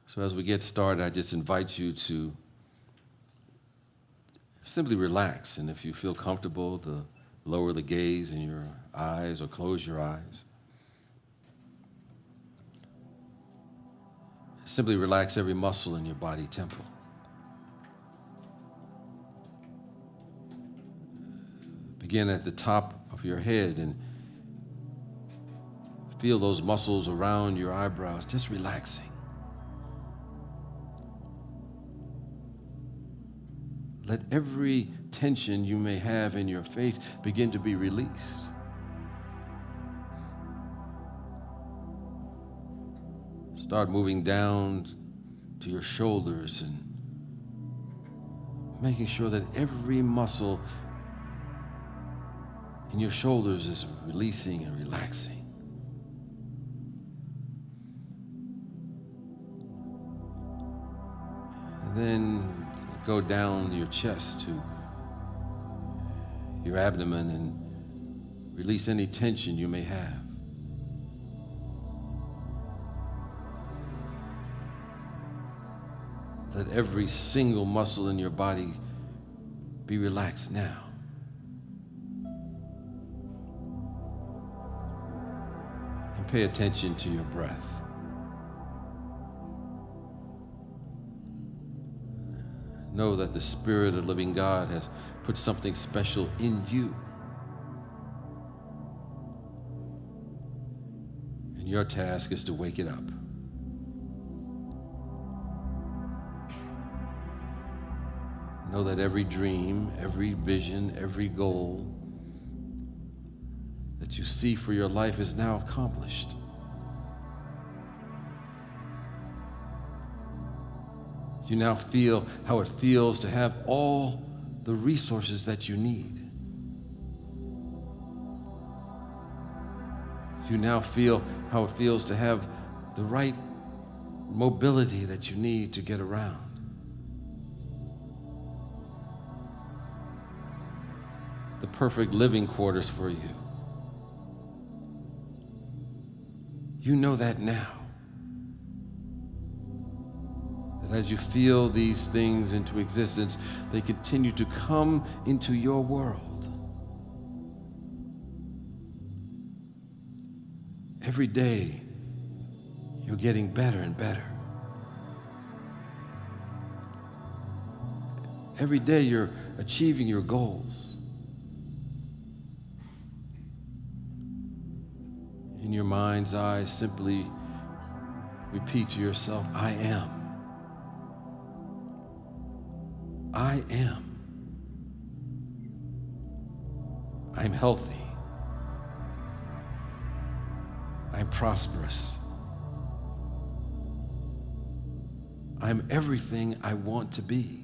Speaker 3: So as we get started, I just invite you to simply relax. And if you feel comfortable, to lower the gaze in your eyes or close your eyes. Simply relax every muscle in your body temple. Begin at the top of your head and feel those muscles around your eyebrows just relaxing. Let every tension you may have in your face begin to be released. Start moving down to your shoulders and making sure that every muscle in your shoulders is releasing and relaxing. And then go down your chest to your abdomen and release any tension you may have. Let every single muscle in your body be relaxed now. And pay attention to your breath. Know that the Spirit of the living God has put something special in you. And your task is to wake it up. Know that every dream, every vision, every goal that you see for your life is now accomplished. You now feel how it feels to have all the resources that you need. You now feel how it feels to have the right mobility that you need to get around. The perfect living quarters for you. You know that now. That as you feel these things into existence, they continue to come into your world. every day you're getting better and better. Every day you're achieving your goals. In your mind's eye, simply repeat to yourself, I am. I am. I'm healthy. I'm prosperous. I'm everything I want to be.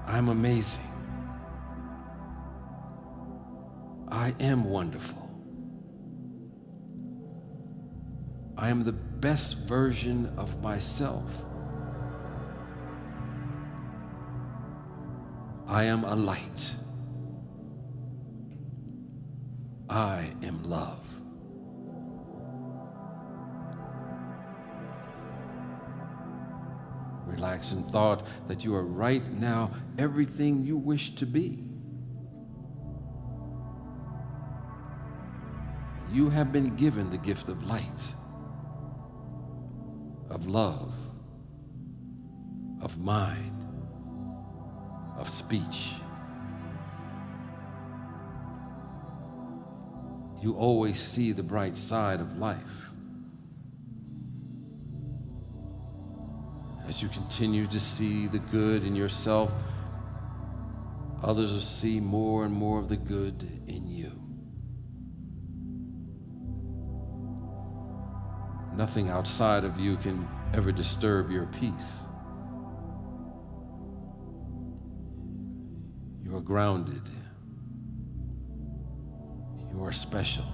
Speaker 3: I'm amazing. I am wonderful. I am the best version of myself. I am a light. I am love. Relax in thought that you are right now everything you wish to be. You have been given the gift of light, of love, of mind, of speech. You always see the bright side of life. As you continue to see the good in yourself, others will see more and more of the good in you. Nothing outside of you can ever disturb your peace. You are grounded. You are special.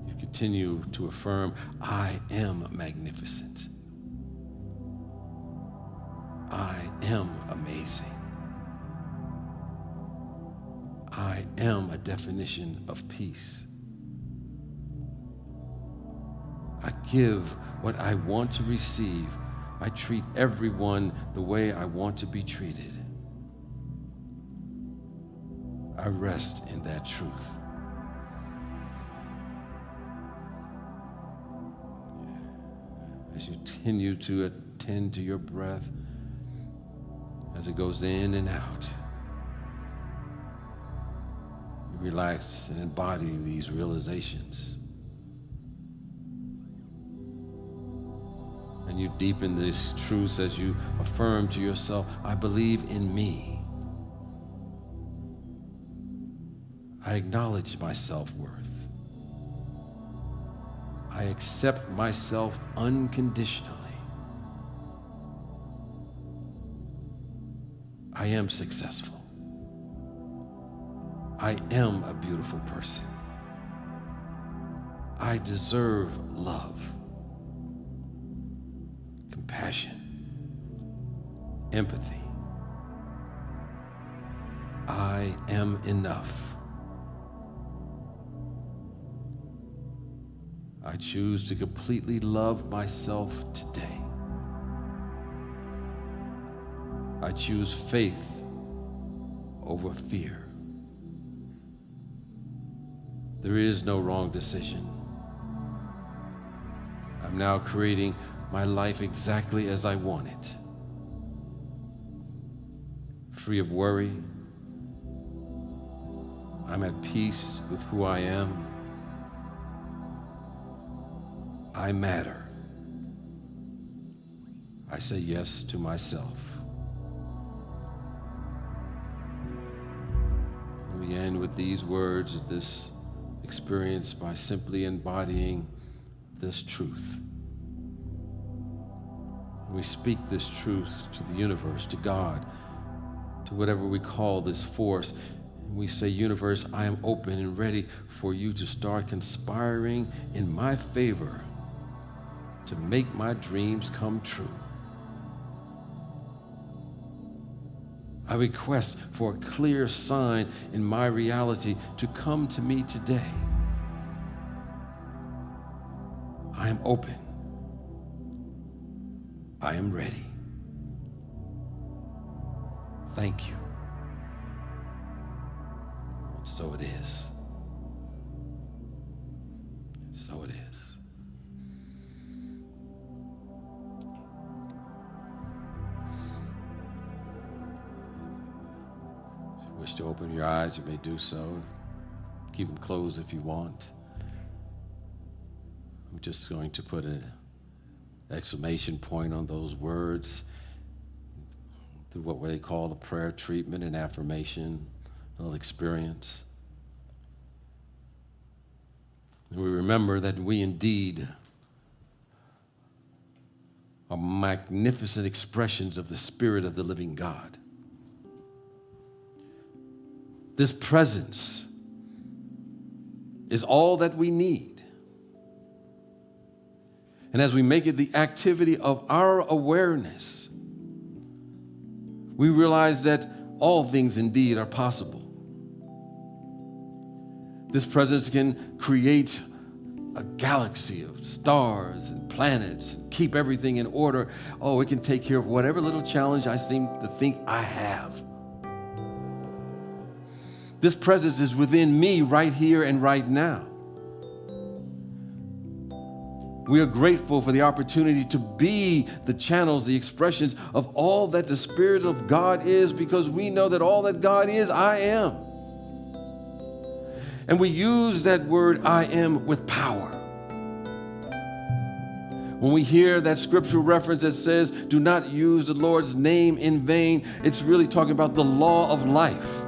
Speaker 3: You continue to affirm, I am magnificent. I am amazing. I am a definition of peace. I give what I want to receive. I treat everyone the way I want to be treated. I rest in that truth. As you continue to attend to your breath, as it goes in and out, you relax and embody these realizations. And you deepen these truths as you affirm to yourself, I believe in me. I acknowledge my self-worth. I accept myself unconditionally. I am successful. I am a beautiful person. I deserve love, compassion, empathy. I am enough. I choose to completely love myself today. I choose faith over fear. There is no wrong decision. I'm now creating my life exactly as I want it. Free of worry. I'm at peace with who I am. I matter. I say yes to myself. And we end with these words of this experience by simply embodying this truth. We speak this truth to the universe, to God, to whatever we call this force. And we say, universe, I am open and ready for you to start conspiring in my favor to make my dreams come true. I request for a clear sign in my reality to come to me today. I am open. I am ready. Thank you. And so it is. So it is. If you wish to open your eyes, you may do so. Keep them closed if you want. I'm just going to put an exclamation point on those words through what they call the prayer treatment and affirmation experience. And we remember that we indeed are magnificent expressions of the Spirit of the living God. This presence is all that we need. And as we make it the activity of our awareness, we realize that all things indeed are possible. This presence can create a galaxy of stars and planets and keep everything in order. Oh, it can take care of whatever little challenge I seem to think I have. This presence is within me right here and right now. We are grateful for the opportunity to be the channels, the expressions of all that the Spirit of God is, because we know that all that God is, I am. And we use that word, I am, with power. When we hear that scriptural reference that says, do not use the Lord's name in vain, it's really talking about the law of life.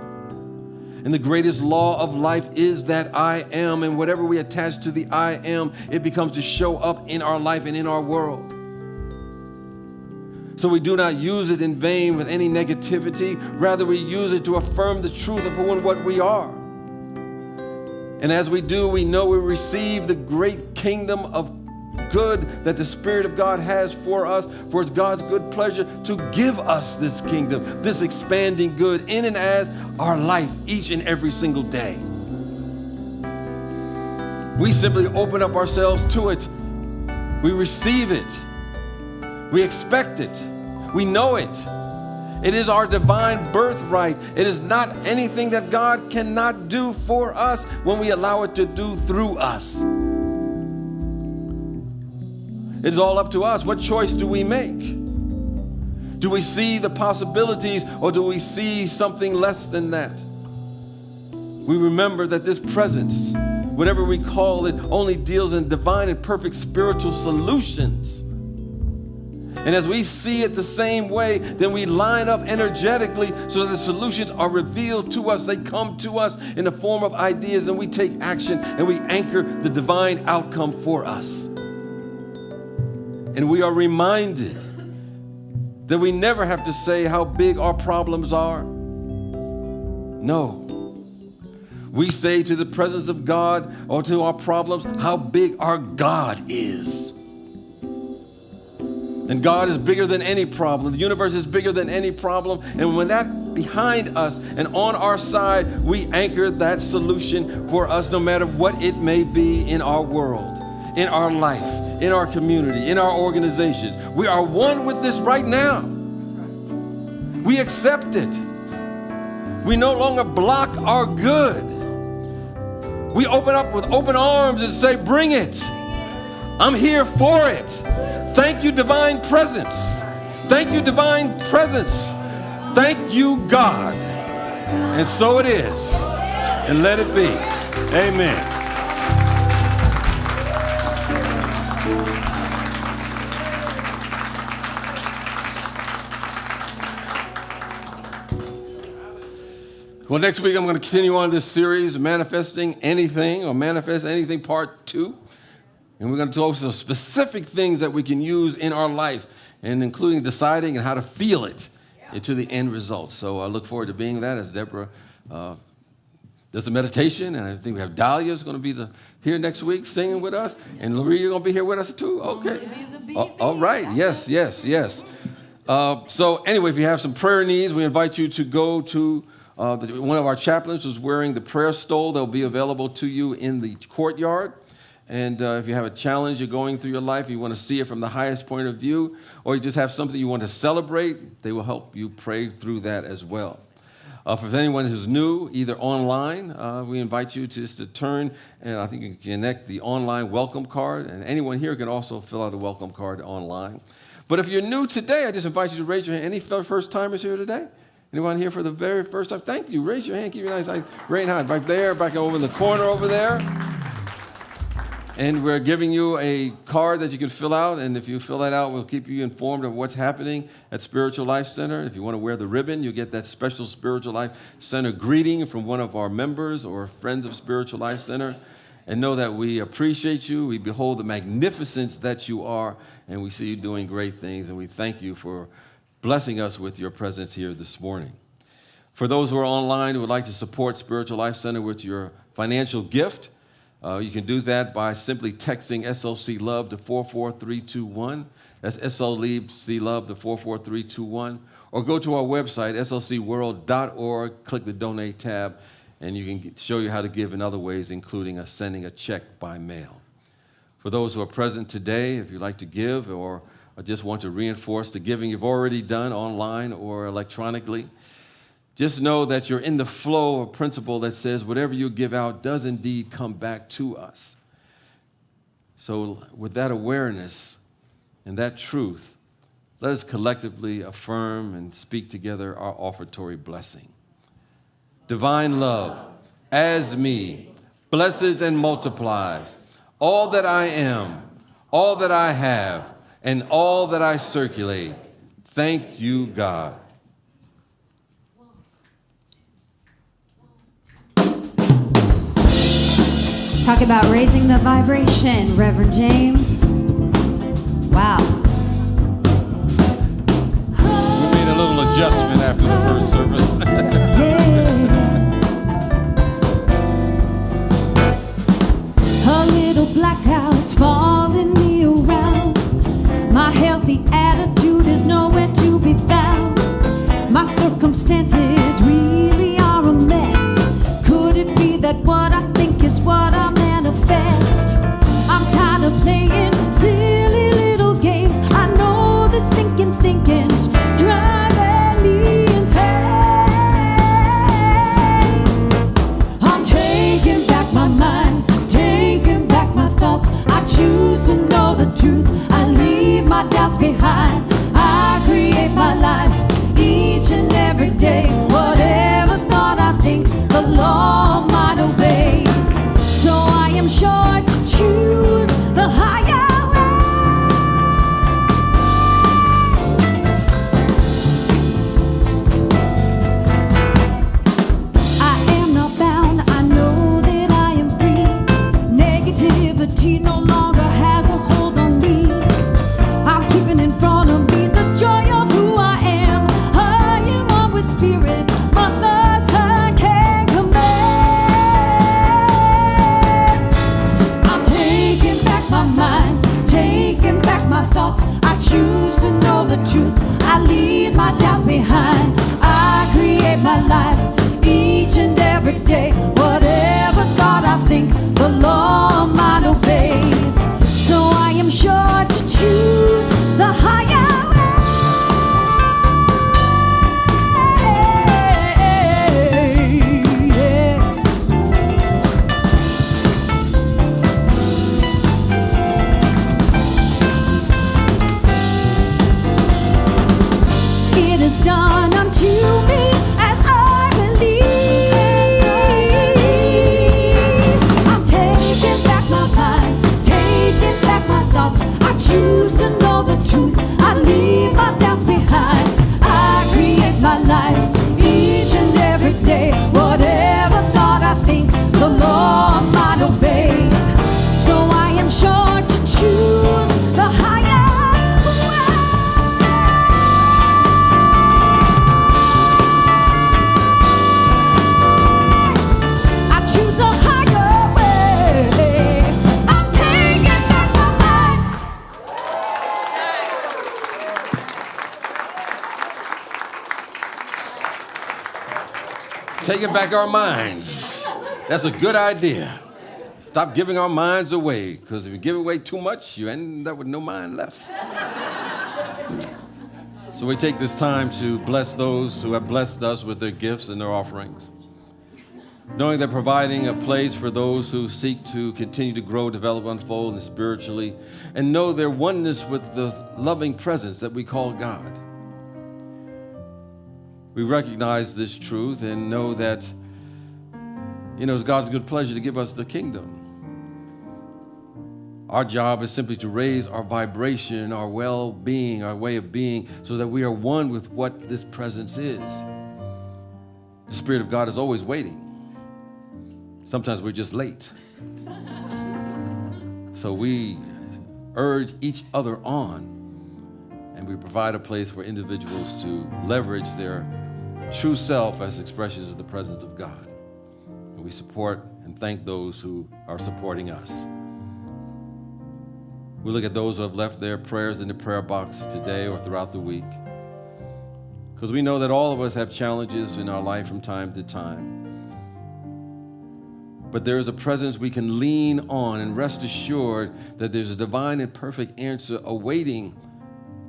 Speaker 3: And the greatest law of life is that I am, and whatever we attach to the I am, it becomes to show up in our life and in our world. So we do not use it in vain with any negativity. Rather, we use it to affirm the truth of who and what we are. And as we do, we know we receive the great kingdom of good that the Spirit of God has for us, for it's God's good pleasure to give us this kingdom, this expanding good in and as our life each and every single day. We simply open up ourselves to it. We receive it. We expect it. We know it. It is our divine birthright. It is not anything that God cannot do for us when we allow it to do through us. It is all up to us. What choice do we make? Do we see the possibilities, or do we see something less than that? We remember that this presence, whatever we call it, only deals in divine and perfect spiritual solutions. And as we see it the same way, then we line up energetically so that the solutions are revealed to us. They come to us in the form of ideas, and we take action and we anchor the divine outcome for us. And we are reminded that we never have to say how big our problems are. No. We say to the presence of God or to our problems how big our God is. And God is bigger than any problem. The universe is bigger than any problem. And when that's behind us and on our side, we anchor that solution for us no matter what it may be in our world, in our life, in our community, in our organizations. We are one with this right now. We accept it. We no longer block our good. We open up with open arms and say, bring it. I'm here for it. Thank you, divine presence. Thank you, divine presence. Thank you, God. And so it is. And let it be. Amen. Well, next week I'm going to continue on this series, Manifesting Anything, or Manifest Anything Part 2. And we're going to talk some specific things that we can use in our life, and including deciding and how to feel it into the end result. So I look forward to being that as Deborah does a meditation. And I think we have Dahlia is going to be here next week singing with us. And Loree, you're going to be here with us too? Okay. All right. Yes. So anyway, if you have some prayer needs, we invite you to go to one of our chaplains who's wearing the prayer stole. They'll be available to you in the courtyard. And if you have a challenge you're going through your life, you want to see it from the highest point of view, or you just have something you want to celebrate, they will help you pray through that as well. For anyone who's new, either online, we invite you to turn, and I think you can connect the online welcome card, and anyone here can also fill out a welcome card online. But if you're new today, I just invite you to raise your hand. Any first-timers here today? Anyone here for the very first time? Thank you. Raise your hand. Keep your nice, great hand. Right there, back over in the corner over there. And we're giving you a card that you can fill out, and if you fill that out, we'll keep you informed of what's happening at Spiritual Life Center. If you want to wear the ribbon, you get that special Spiritual Life Center greeting from one of our members or friends of Spiritual Life Center. And know that we appreciate you, we behold the magnificence that you are, and we see you doing great things, and we thank you for blessing us with your presence here this morning. For those who are online who would like to support Spiritual Life Center with your financial gift, you can do that by simply texting SLC Love to 44321. That's SLC Love to 44321. Or go to our website, slcworld.org, click the Donate tab, and you can show you how to give in other ways, including sending a check by mail. For those who are present today, if you'd like to give or just want to reinforce the giving you've already done online or electronically, just know that you're in the flow of principle that says whatever you give out does indeed come back to us. So with that awareness and that truth, let us collectively affirm and speak together our offertory blessing. Divine love, as me, blesses and multiplies all that I am, all that I have, and all that I circulate. Thank you, God.
Speaker 2: Talk about raising the vibration, Reverend James. Wow.
Speaker 3: We made a little adjustment after the first service.
Speaker 2: A little blackouts following me around. My healthy attitude is nowhere to be found. My circumstances really are a mess. Could it be that what I think is what I manifest? I'm tired of playing silly little games. I know this thinking's driving me insane. I'm taking back my mind, taking back my thoughts. I choose to know the truth. I leave my doubts behind. I create my life each and every day. Whatever thought I think, the law of mind obeys. So I am sure to choose the higher way. I am not bound, I know that I am free. Negativity no longer has a hold on me. I'm keeping in front of me the joy of who I am. I am one with spirit, my thoughts I can't command. I'm taking back my mind, taking back my thoughts. I choose to know the truth. I leave my doubts behind. I create my life each and every day. Whatever thought I think, the law of mind obeys. So I am sure to choose the higher way. It is done unto me as I believe. I'm taking back my mind, taking back my thoughts. I choose to know the truth. I leave my doubts behind. I create my life each and every day. Whatever thought I think, the law of mind obeys. So I am sure to choose the higher way. I choose the higher way. I'm taking back my mind.
Speaker 3: Taking back our minds. That's a good idea. stop giving our minds away, because if you give away too much, you end up with no mind left. So we take this time to bless those who have blessed us with their gifts and their offerings, knowing that providing a place for those who seek to continue to grow, develop, unfold, and spiritually, and know their oneness with the loving presence that we call God. We recognize this truth and know that, it's God's good pleasure to give us the kingdom. Our job is simply to raise our vibration, our well-being, our way of being, so that we are one with what this presence is. The Spirit of God is always waiting. Sometimes we're just late. So we urge each other on, and we provide a place for individuals to leverage their true self as expressions of the presence of God. And we support and thank those who are supporting us. We look at those who have left their prayers in the prayer box today or throughout the week, because we know that all of us have challenges in our life from time to time. But there is a presence we can lean on and rest assured that there's a divine and perfect answer awaiting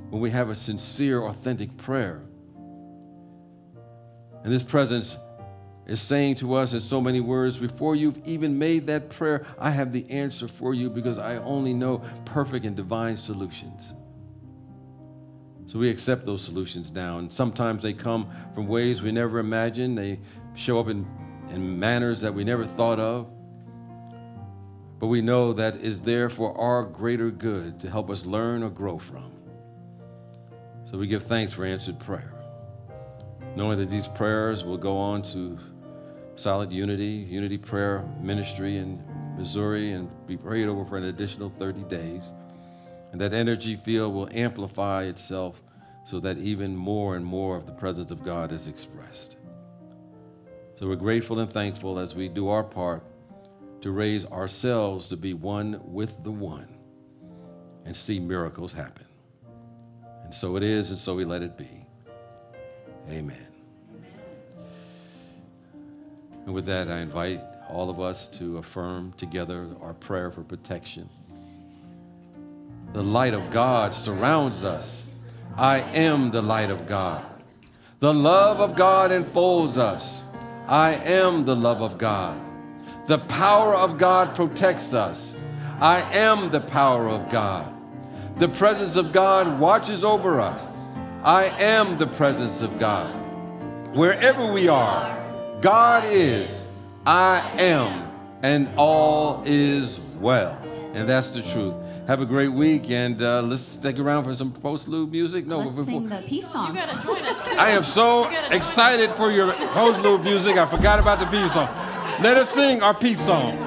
Speaker 3: when we have a sincere, authentic prayer. And this presence is saying to us in so many words, before you've even made that prayer, I have the answer for you, because I only know perfect and divine solutions. So we accept those solutions now. And sometimes they come from ways we never imagined. They show up in manners that we never thought of. But we know that is there for our greater good to help us learn or grow from. So we give thanks for answered prayer, knowing that these prayers will go on to Solid Unity Prayer Ministry in Missouri, and be prayed over for an additional 30 days. And that energy field will amplify itself so that even more and more of the presence of God is expressed. So we're grateful and thankful as we do our part to raise ourselves to be one with the one and see miracles happen. And so it is, and so we let it be. Amen. And with that, I invite all of us to affirm together our prayer for protection. The light of God surrounds us. I am the light of God. The love of God enfolds us. I am the love of God. The power of God protects us. I am the power of God. The presence of God watches over us. I am the presence of God. Wherever we are, God is, I am, and all is well. And that's the truth. Have a great week, and let's stick around for some postlude music.
Speaker 2: Let's sing the peace song.
Speaker 5: You gotta join us too.
Speaker 3: I am so excited for your postlude music. I forgot about the peace song. Let us sing our peace song.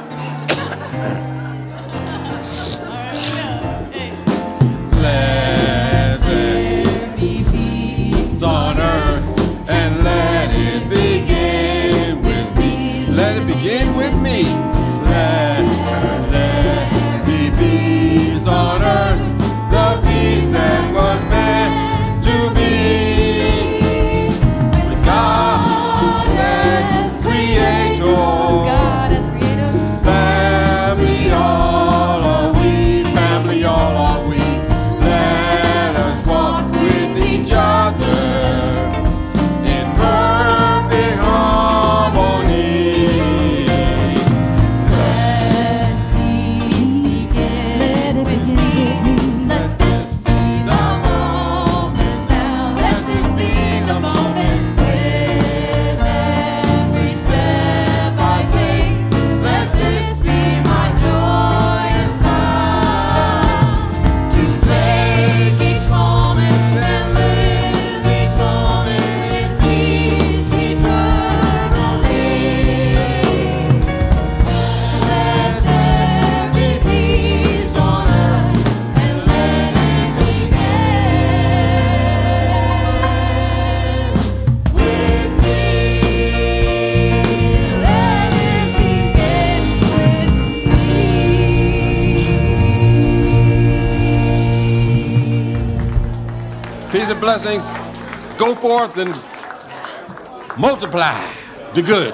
Speaker 3: Let there be peace on earth, and let it begin with me. Let it begin with me. Let there be peace on earth, the peace that was meant to be. With God as creator,
Speaker 2: God as creator,
Speaker 3: family all are we, family all are we. Let us walk with each other in perfect harmony.
Speaker 2: let peace begin. Let it begin. Let this be the moment now. Let this be the moment. With every step I take, let this be my joyous vow. To take each moment and live each moment in peace eternally. Let there be peace on earth, and let it begin with me. Let it begin with me.
Speaker 3: Peace and blessings. Go forth and multiply the good.